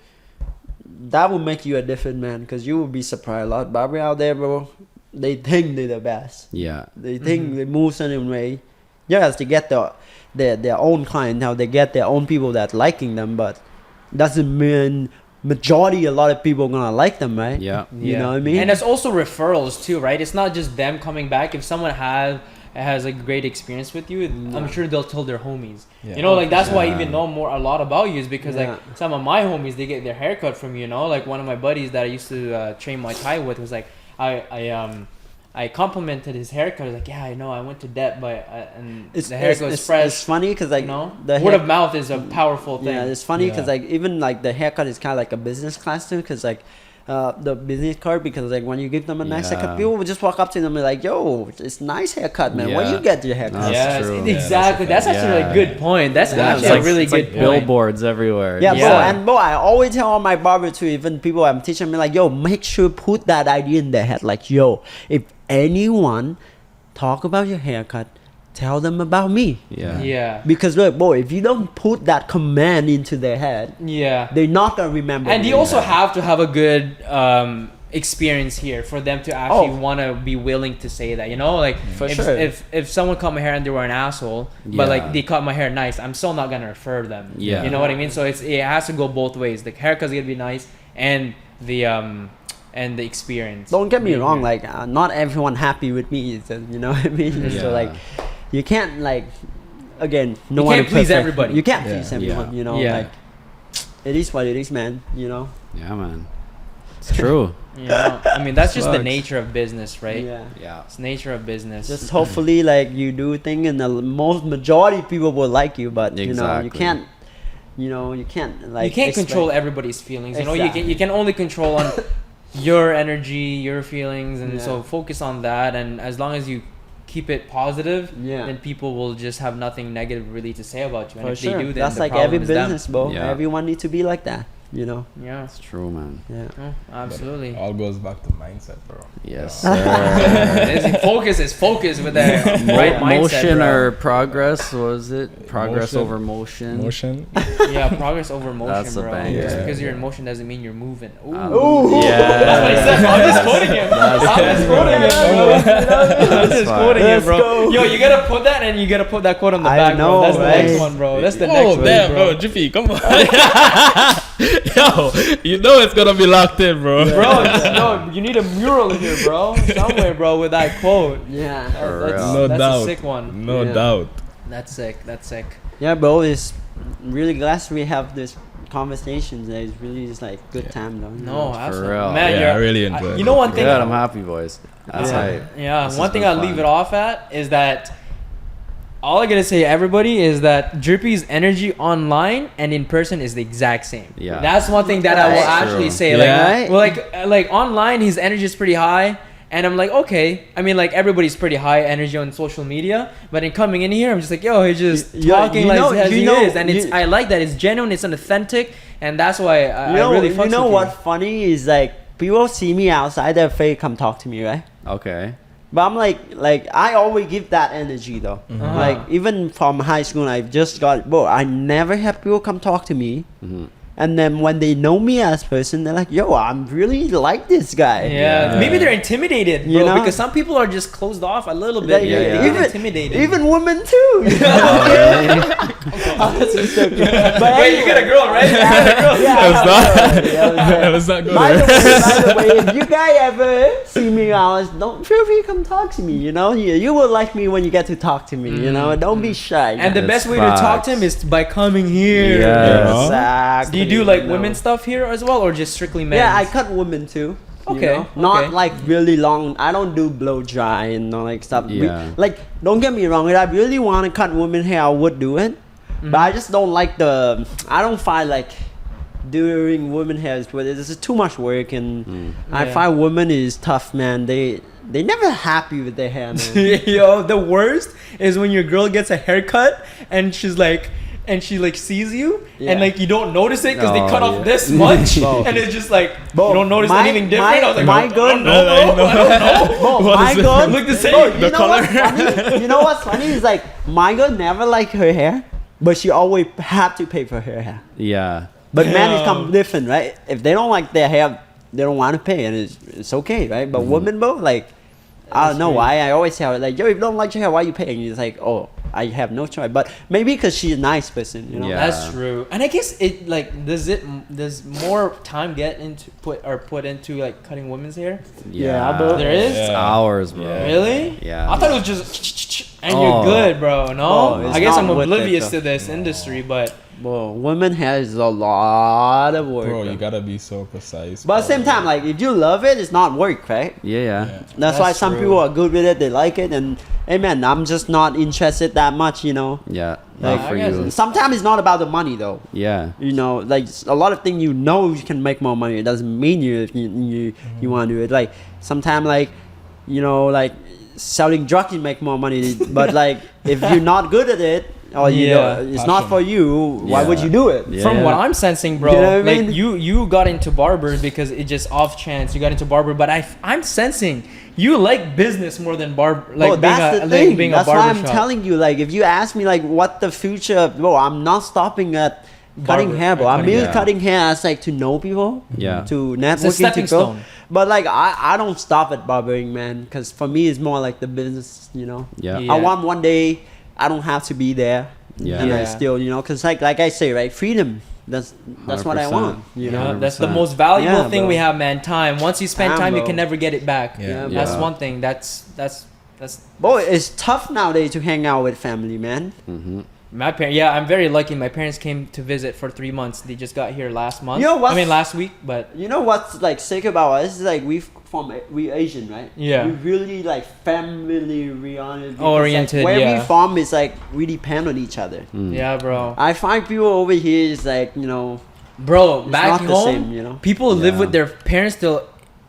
that will make you a different man. Because you will be surprised. A lot of barber out there, bro, they think they're the best. Yeah. They think they move certain way. Yes, they get their own clientele. They get their own people that liking them, but doesn't mean majority a lot of people gonna like them, right? Yeah. You know what I mean? And it's also referrals too, right? It's not just them coming back. If someone has a great experience with you, I'm sure they'll tell their homies. Yeah. You know, like that's why I Yeah. even know a lot about you is because Yeah. like some of my homies, they get their haircut from you. You know, like one of my buddies that I used to train Muay Thai with was like I complimented his haircut. I was like, yeah, I know, I went to Debt, but and the haircut was fresh. It's funny because like you know, the word hair- of mouth is a powerful thing. Yeah, it's funny because Yeah. like even like the haircut is kind of like a business class too. Because like the business card, because like when you give them a nice Yeah. haircut, people will just walk up to them and be like, "Yo, it's nice haircut, man. Where Yeah. you get your haircut?" That's Yes, true. exactly. Yeah, That's that's actually Yeah. a good point. That's Yeah, actually it's a like- really it's good like point. billboards everywhere. Yeah, Yeah. bro, and bro, I always tell all my barber too, even people I'm teaching me like, yo, make sure put that idea in their head. Like, yo, if anyone talk about your haircut, tell them about me. Yeah. Yeah. Because look, boy, if you don't put that command into their head, Yeah. they're not gonna remember. And you. you also have to have a good experience here for them to actually Oh. want to be willing to say that, you know, like For if, sure. if someone cut my hair and they were an asshole, but Yeah. like they cut my hair nice, I'm still not gonna refer them. Yeah. You know what I mean? So it has to go both ways. The haircut's gonna be nice and the experience. Don't get me being wrong, here. like not everyone happy with me, you know what I mean? Yeah. So like, you can't like, again, no You one can't is please perfect. everybody. You can't Yeah. please everyone, Yeah. you know. Yeah. Like, it is what it is, man. You know. Yeah, man. It's true. You know, I mean, that's just the Sucks. nature of business, right? Yeah. Yeah. It's nature of business. Just hopefully, like you do thing, and the most majority of people will like you, but you know, you Exactly. can't. You know, you can't like. you can't expect- control everybody's feelings. You know, Exactly. you can only control on your energy, your feelings, and Yeah. so focus on that. And as long as you keep it positive, Yeah. then people will just have nothing negative really to say about you. And For if sure. they do, then That's the like problem every is them. business, bro. Yeah. Everyone needs to be like that. you know. Yeah. It's true, man. Yeah. Oh, absolutely. All goes back to mindset, bro. Yes, Yeah. sir. Focus is focus with that right mindset, Motion bro. or progress, what was it? Progress Motion. over motion. Motion. Yeah, progress over motion, That's a bro. banger. Just Yeah. because you're in motion doesn't mean you're moving. Ooh. Ooh. That's what he said. I'm just quoting him. I'm just quoting him, bro. I'm just quoting him, Let's bro. go. Yo, you gotta put that and you gotta put that quote on the I back, know, bro. That's the right? next one, bro. That's the Oh next one, damn, bro. bro, Drippy, come on. Yo, you know it's gonna be locked in, bro. Bro, no, you need a mural here, bro. Somewhere, bro, with that quote. Yeah. For That's, real. No that's doubt. a sick one. No Yeah. doubt. That's sick. That's sick. Yeah, bro. It's really glad we have this conversations. It's really just like good time, though. you No, know? absolutely. real. Man, Yeah, you're, I really enjoyed You know it. one thing? Good, I'm happy, boys. That's Yeah. hype. Yeah, This one has thing been I'll leave fun. it off at is that all I gotta say to everybody is that Drippy's energy online and in person is the exact same. Yeah. That's one thing that I will That's actually true. say. Yeah. Like online, his energy is pretty high. And I'm like, okay. I mean, like, everybody's pretty high energy on social media. But in coming in here, I'm just like, yo, he's just You- talking you like know- as you he know- is. And it's you- I like that. It's genuine. It's authentic. And that's why I You know, really you fucks know with what funny is like people see me outside, they're afraid to come talk to me, right? Okay. But I'm like I always give that energy though. Uh-huh. Like even from high school, I just got bro. I never have people come talk to me, Mm-hmm. and then when they know me as person, they're like, "Yo, I'm really like this guy." Yeah. Yeah. Maybe they're intimidated, bro. You know? Because some people are just closed off a little bit. Like, Yeah, yeah. They get Even intimidated. even women too. You know? Oh, that's just so good. But Wait, you got a girl, right? You got a girl. Yeah, That was not- yeah, That was not good. By the way, if you guys ever see me out, don't feel free to come talk to me. You know, you will like me when you get to talk to me. You know, don't be shy. And the That's best way to talk to him facts. is by coming here. Yeah. exactly. Do you do like you know. women stuff here as well, or just strictly men? Yeah, I cut women too. you Okay, know? Not okay. like really long. I don't do blow dry and all like stuff. Yeah. Like, don't get me wrong. If I really want to cut women hair, I would do it. But I just don't like the. I don't find like doing women hair, but it's too much work, and I Yeah. find women is tough, man. They never happy with their hair, man. Yo, the worst is when your girl gets a haircut and she's like, and she like sees you Yeah. and like you don't notice it because they Oh, cut yeah. off this much Bro. and it's just like Bro, you don't notice my- anything different. I was like, my I girl- don't know, bro. I don't know. Bro, What my is it? girl Look the same. Bro, The you know what's funny? You know what's funny is like my girl never liked her hair, but she always have to pay for her hair. Yeah. But men is Damn. come different, right? If they don't like their hair, they don't want to pay, and it's okay, right? But women, bro, like I don't know why. I always tell her like, yo, if you don't like your hair, why you paying? It's like, oh, I have no choice. But maybe because she's a nice person, you know. Yeah. That's true. And I guess it like does more time get into put into like cutting women's hair? Yeah, bro. There is? It's Yeah. hours, bro. Yeah. Really? Yeah. I thought it was just and Oh. you're good, bro. No, Oh, it's I guess not I'm worth it, oblivious though. to this industry, but Bro, women hair is a lot of work. Bro, bro. you gotta be so precise. But at the bro. same time, like if you love it, it's not work, right? Yeah, yeah. Yeah. That's why That's some true. people are good with it. They like it, and hey, man, I'm just not interested that much, you know. Yeah. Like, Not for I guess you. Sometimes it's not about the money, though. Yeah. You know, like a lot of things you know you can make more money. It doesn't mean you want to do it. Like sometimes, like you know, like selling drugs you make more money. But like if you're not good at it, or you Yeah. know, it's not Passion. for you, why Yeah. would you do it? Yeah. from what I'm sensing, bro, You know what I like mean? you got into barbers because it just off chance you got into barber, but I'm sensing you like business more than barber, like Bro, that's the like thing. being That's a why barber I'm shop. telling you. Like, if you ask me, like, what the future, bro, I'm not stopping at cutting Barber, hair, bro. I'm cutting really hair. cutting hair as like to know people, Yeah. to It's a networking to stepping go. stone. But like, I don't stop at barbering, man, because for me it's more like the business, you know. Yeah. Yeah. I want one day I don't have to be there. Yeah. And I Yeah. still, you know, because like I say, right, freedom. That's what I 100%. want. You know. Yeah, that's the 100%. most valuable Yeah, thing bro. we have, man. Time. Once you spend Time, time, you bro. can never get it back. Yeah. That's Yeah. one thing. That's Boy, it's tough nowadays to hang out with family, man. Mm-hmm. my parents. Yeah, I'm very lucky. My parents came to visit for 3 months. They just got here last month. You know what's- I mean last week, but You know what's like sick about us? Is like we Asian, right? Yeah. We really like family oriented. Oriented, Where yeah. we from is like we depend on each other. yeah, bro. I find people over here is like, you know, Bro, it's back not the home, same, you know. people live Yeah. with their parents till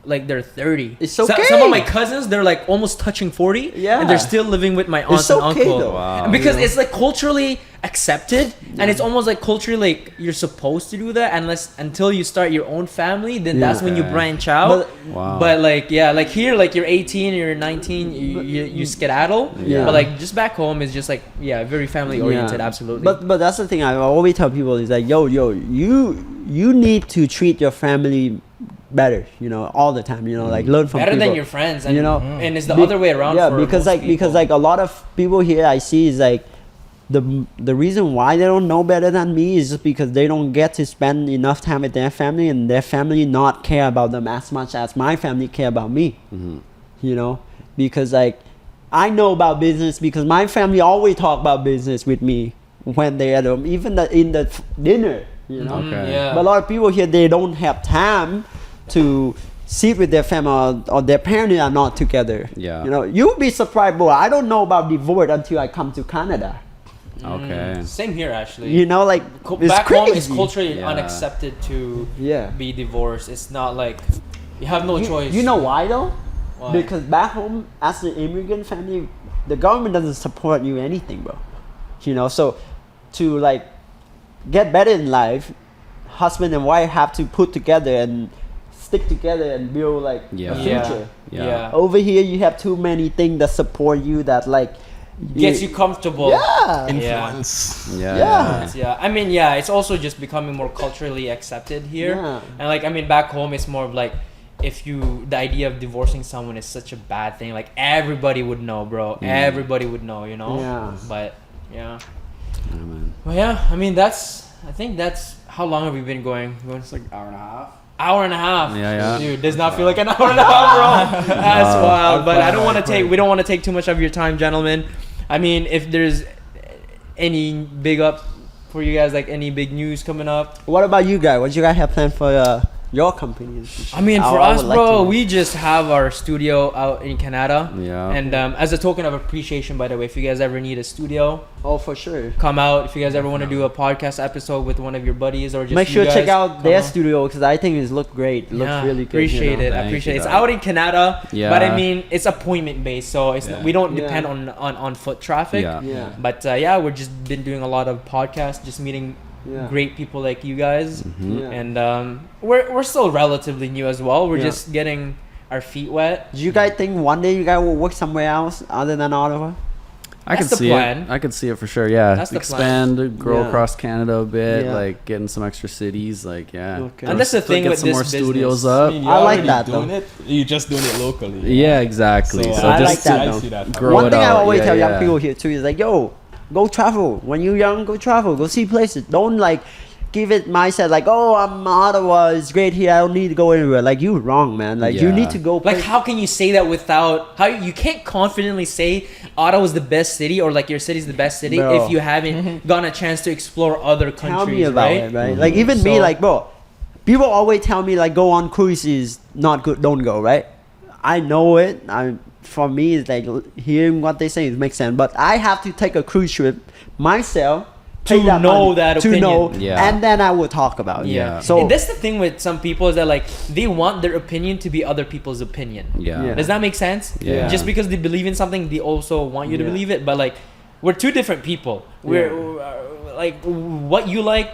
like they're 30. It's okay. Some of my cousins, they're like almost touching 40. Yeah. And they're still living with my aunts It's and okay, uncle. though. Wow. Because it's like culturally accepted, and it's almost like culturally like you're supposed to do that until you start your own family, then that's when you Okay. branch out. Wow. But like like here, like you're 18, you're 19, you skedaddle. Yeah. But like just back home is just like very family oriented. Yeah. Absolutely. But that's the thing I always tell people is like, yo, you need to treat your family better, all the time, like learn from better people. than your friends, and and it's the Be- other way around. Yeah, for because most because people. a lot of people here I see is like the reason why they don't know better than me is just because they don't get to spend enough time with their family, and their family not care about them as much as my family care about me. Because like I know about business because my family always talk about business with me when they at home, even in the dinner. Okay. Yeah. But a lot of people here, they don't have time to sit with their family, or their parents are not together. Yeah. You'll be surprised, bro. I don't know about divorce until I come to Canada. Okay. Same here, actually. Like it's Back crazy. home, it's culturally Yeah. unaccepted to Yeah. be divorced. It's not like you have no choice. You know why though? Why? Because back home, as an immigrant family, the government doesn't support you anything, bro. So to like get better in life, husband and wife have to put together and stick together and build like Yeah. a future. Yeah. Over here, you have too many things that support you that like Gets you comfortable. Yeah. Influence. Yeah. Yeah. I mean, yeah, it's also just becoming more culturally accepted here. Yeah. And like, I mean, back home, it's more of like, the idea of divorcing someone is such a bad thing. Like, everybody would know, bro. Everybody would know, Yeah. But, yeah. Yeah, man. Well, yeah, I mean, I think that's, how long have we been going? It's like Hour and a half. hour and a half. Yeah. Dude, does not feel like an hour and a half, bro. That's wild. But we don't want to take too much of your time, gentlemen. I mean, if there's any big up for you guys, like any big news coming up. What about you guys? What you guys have planned for your company? I mean, for I us, would like bro, to know. we just have our studio out in Canada. Yeah. And as a token of appreciation, by the way, if you guys ever need a studio, Oh, for sure. come out. If you guys ever want to do a podcast episode with one of your buddies, or just Make you sure to check guys, out come their out. studio because I think it looks great. It looks Yeah, really good. Appreciate it. I Thank appreciate you, it. It's dog. out in Canada, Yeah. but I mean, it's appointment based, so it's Yeah. we don't Yeah. depend on foot traffic. Yeah. Yeah. But yeah, we're just been doing a lot of podcasts, just meeting Yeah. great people like you guys, Yeah. and we're still relatively new as well. We're Yeah. just getting our feet wet. Do you guys think one day you guys will work somewhere else other than Ottawa? I That's could the see plan. it. I could see it for sure. Yeah. That's the Expand, grow Yeah. across Canada a bit, Yeah. like getting some extra cities, like Okay. And that's the thing get with some this more studios business. up. you're I like already that, doing though. it. You're just doing it locally. Yeah, exactly. So, So, I just like that, I though. see that. grow One it thing I out. always Yeah, tell young yeah. people here too is like, yo, go travel. When you're young, go travel. Go see places. Don't like give it mindset like, oh, I'm Ottawa. It's great here. I don't need to go anywhere. Like, you wrong, man. Like, you Yeah. need to go. Like, how can you say that without you can't confidently say Ottawa's the best city or like your city's the best city Bro. if you haven't gotten a chance to explore other countries, Tell me about right? it, right? Like, even me, So- like, bro, people always tell me like, go on cruises, not good, don't go, right? I know it. For me, it's like hearing what they say, it makes sense. But I have to take a cruise trip myself. To pay that know money, that to opinion. know, Yeah. and then I will talk about it. Yeah. So And that's the thing with some people is that like they want their opinion to be other people's opinion. Yeah. Yeah. Does that make sense? Yeah. Just because they believe in something, they also want you to Yeah. believe it. But like, we're two different people. We're like what you like,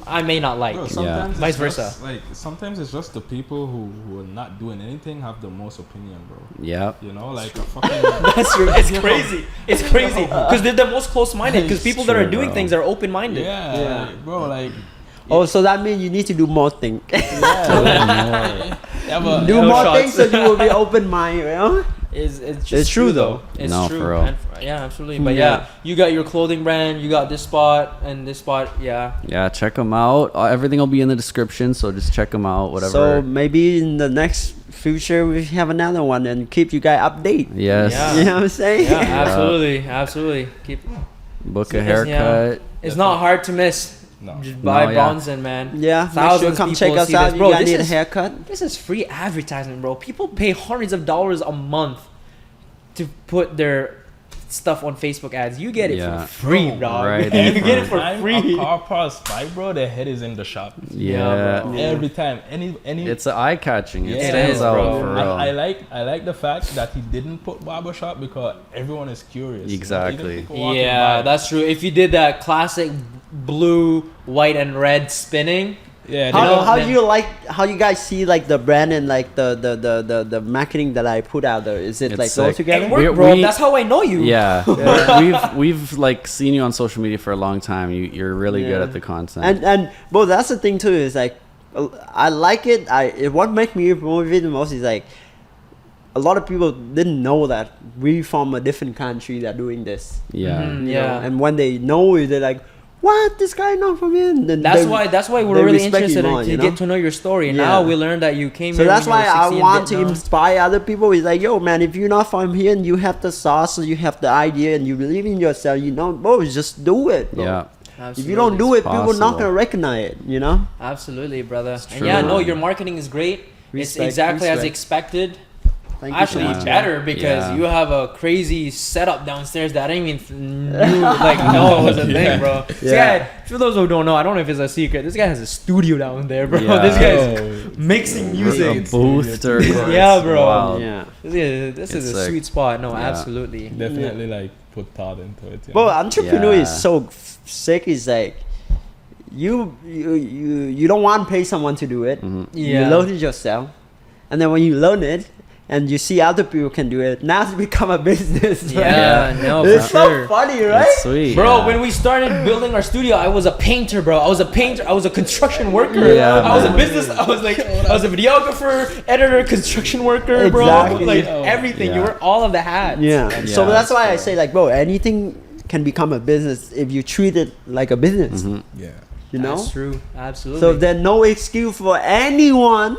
I may not like. Bro, sometimes Vice it's versa. just, like sometimes it's just the people who are not doing anything have the most opinion, bro. Yep. You know, like a fucking. It's crazy. It's crazy because they're the most close-minded. Because people that are true, doing bro. things are open-minded. Yeah, Yeah. like, bro, like. oh, so that means you need to do more things. Yeah, but, do No more shots. things so you will be open minded. You know? It's just It's true, though. It's No, true. for real. And yeah, absolutely. But Yeah. yeah, you got your clothing brand. You got this spot and this spot. Yeah. Yeah, check them out. Everything will be in the description, so just check them out. Whatever. So maybe in the next future we have another one and keep you guys update. yes. Yeah. You know what I'm saying? Yeah, absolutely, absolutely. Keep. Book a It's- haircut. It's not hard to miss. No. Just buy No, yeah. Bronson, man. Yeah, make sure Thousands come of check people us see out. this. You Bro, guys this need a is- haircut. This is free advertisement, bro. People pay hundreds of dollars a month to put their stuff on Facebook ads. You get it Yeah. for free, Bro, dog. right. You get it for Time free. a car pass by, bro, their head is in the shop. Yeah. bro. Every time. Any It's eye catching. It Yeah, stands is, out bro. for And real. I like the fact that he didn't put barbershop because everyone is curious. Exactly. Even people walking Yeah, by. that's true. If you did that classic blue, white, and red spinning, Yeah, How, know, how then- do you like how you guys see like the brand and like the marketing that I put out there? Is it It's like go sick. together? it worked, bro. That's how I know you. Yeah, we've like seen you on social media for a long time. You're really good Yeah. at the content. And well, that's the thing too. Is like I like it. What makes me motivate the most is like a lot of people didn't know that we from a different country that doing this. yeah, Mhm. you Yeah. know? And when they know it, they're like, "What? This guy not from here?" And then That's they- why we're they really respect you interested more, in you to know? get to know your story. And Yeah. now we learned that you came So here. that's when you why were I 16 in want to Vietnam. inspire other people. It's like, yo, man, if you're not from here and you have the sauce, or you have the idea, and you believe in yourself, you know, bro, just do it. Bro. yeah. If you don't do it, people not possible. gonna recognize it. You know. Absolutely, brother. And true, yeah, no, man. your marketing is great. It's Respect, exactly as respect. expected. Thank Actually, you so much. better because Yeah. you have a crazy setup downstairs that I didn't even knew like know was a thing, bro. This Yeah. guy, for those who don't know, I don't know if it's a secret. This guy has a studio down there, bro. Yeah. This guy's Oh, mixing A music. booth or Yeah, bro. Wow. Yeah. This is It's a sick. sweet spot. No, Yeah. absolutely. definitely like put thought into it. You But know? entrepreneur is Yeah. so sick. Is like you don't want to pay someone to do it. Mhm. Yeah. You learn it yourself, and then when you learn it, and you see other people can do it, now it's become a business. Right? Yeah, no, It's for so sure. funny, right? It's sweet. Bro, yeah. when we started building our studio, I was a painter, bro. I was a painter. I was a construction worker. Yeah, I was a man. business. I was a videographer, editor, construction worker, bro. Exactly. Like everything. You Yeah. were all of the hats. Yeah. So Yeah, that's why I so- say like, bro, anything can become a business if you treat it like a business. Mhm. Yeah. You know. That's true. Absolutely. So there's no excuse for anyone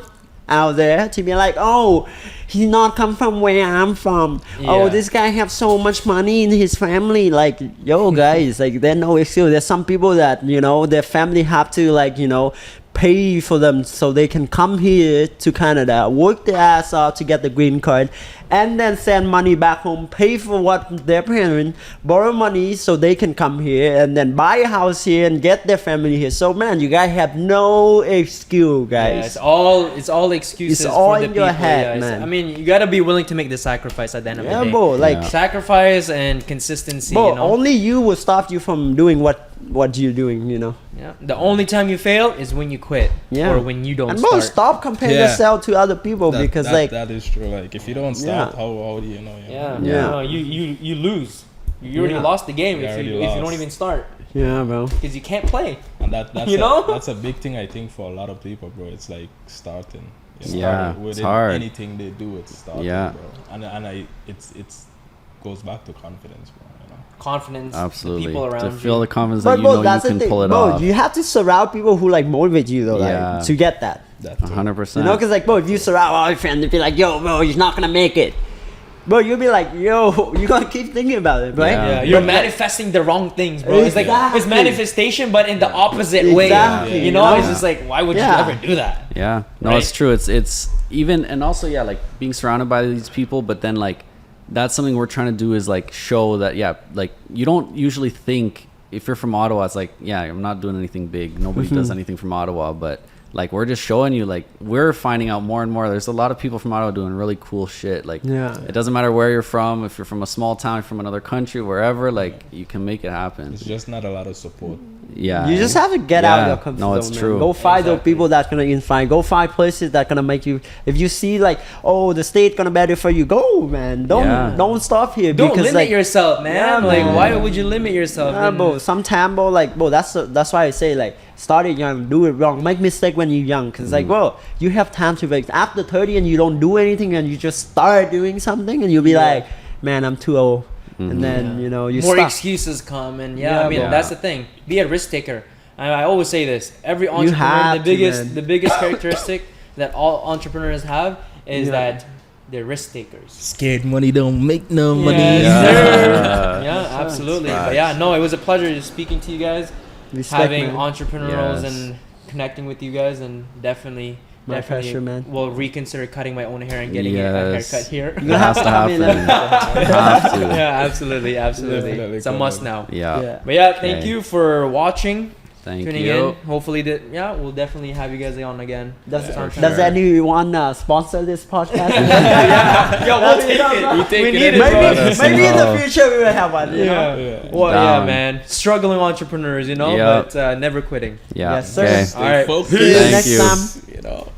out there to be like, oh, he not come from where I'm from. Oh, Yeah. this guy have so much money in his family. Like, yo, guys, like there's no excuse. There's some people that, you know, their family have to like, you know, pay for them so they can come here to Canada, work their ass off to get the green card, and then send money back home, pay for what their parents, borrow money so they can come here, and then buy a house here and get their family here. So man, you guys have no excuse, Yeah, guys. it's all excuses It's all for the in your people. head, Yeah, man. I mean, you gotta be willing to make the sacrifice at the end of Yeah, the day. bro, like, Yeah. Sacrifice and consistency. bro, you know? only you will stop you from doing what you're doing, you know. Yeah. The only time you fail is when you quit. Yeah. Or when you don't And bro, start. stop comparing Yeah. yourself to other people because like that is true. Like if you don't start, Yeah. how do you know? Yeah. Yeah. No, you lose. You already Yeah. lost the game You if you already don't lost. even start yeah, bro. because you can't play. And that's You know? that's a big thing I think for a lot of people, bro. It's like starting. You Yeah, starting it's within hard. Anything they do, it's starting, Yeah. bro. And it's goes back to confidence, bro. You know. Confidence. Absolutely. The people around To feel you. the confidence But that you bro, know you that's the can thing, pull it bro. off. You have to surround people who like motivate you though, Yeah. like to get that. That's it. 100%. You know, because like, bro, if you surround all your friends, they be like, yo, bro, you're not gonna make it. Bro, you'll be like, yo, you gotta keep thinking about it, right? Yeah. Yeah, you're But, like, manifesting the wrong things, bro. It's like Exactly. it's manifestation, but in the opposite way. Exactly, You know, you it's know? just like, why would Yeah. you ever do that? Yeah, no, Right? it's true. It's even, and also, yeah, like being surrounded by these people, but then like that's something we're trying to do is like show that, yeah, like you don't usually think if you're from Ottawa, it's like, yeah, I'm not doing anything big. Nobody does anything from Ottawa, but like we're just showing you, like we're finding out more and more. There's a lot of people from Ottawa doing really cool shit. Like, Yeah. it doesn't matter where you're from. If you're from a small town, from another country, wherever, like you can make it happen. It's just not a lot of support. Yeah, You just have to get out of Yeah. your comfort No, it's zone, man. true. Go find those Exactly. people that's gonna inspire. Go find places that gonna make you. If you see like, oh, the state gonna better for you, go, man. Yeah. Don't stop here Don't because limit like, yourself, man. Yeah, Like, man. why would you limit yourself? yeah, And- bro. Sometimes, bro, like, bro, that's why I say like, start it young, do it wrong, make mistake when you're young, cause like, bro, you have time to make. After 30 and you don't do anything and you just start doing something and you'll be Yeah. like, man, I'm too old, and then Yeah. you know you more stop. excuses come, and Yeah, I mean bro. that's the thing. Be a risk taker. I always say this. Every entrepreneur, have to, man. the biggest characteristic that all entrepreneurs have is Yeah. that they're risk takers. Scared money don't make no money. Yeah, Yeah. yeah, absolutely. Facts. But yeah, no, it was a pleasure just speaking to you guys, Respect, having man. entrepreneurs Yes. and connecting with you guys, and definitely My definitely pleasure, man. will reconsider cutting my own hair and getting a Yes. haircut here. You have to come in. Have to. Yeah, absolutely. Definitely It's a come must in. now. Yeah. But yeah, thank Okay. you for watching, Thank tuning you. in. Hopefully, we'll definitely have you guys on again. Does Yeah, for does sure. anyone sponsor this podcast? Yo, we'll take it. We take We it need it, anyway. bro. maybe maybe in the future we will have one. You know? Yeah. Well, yeah, Down. man. Struggling entrepreneurs, you know, Yep. but never quitting. Yeah. Yes, sir. Okay. All right. Focus. See you Thank next you. time. You know.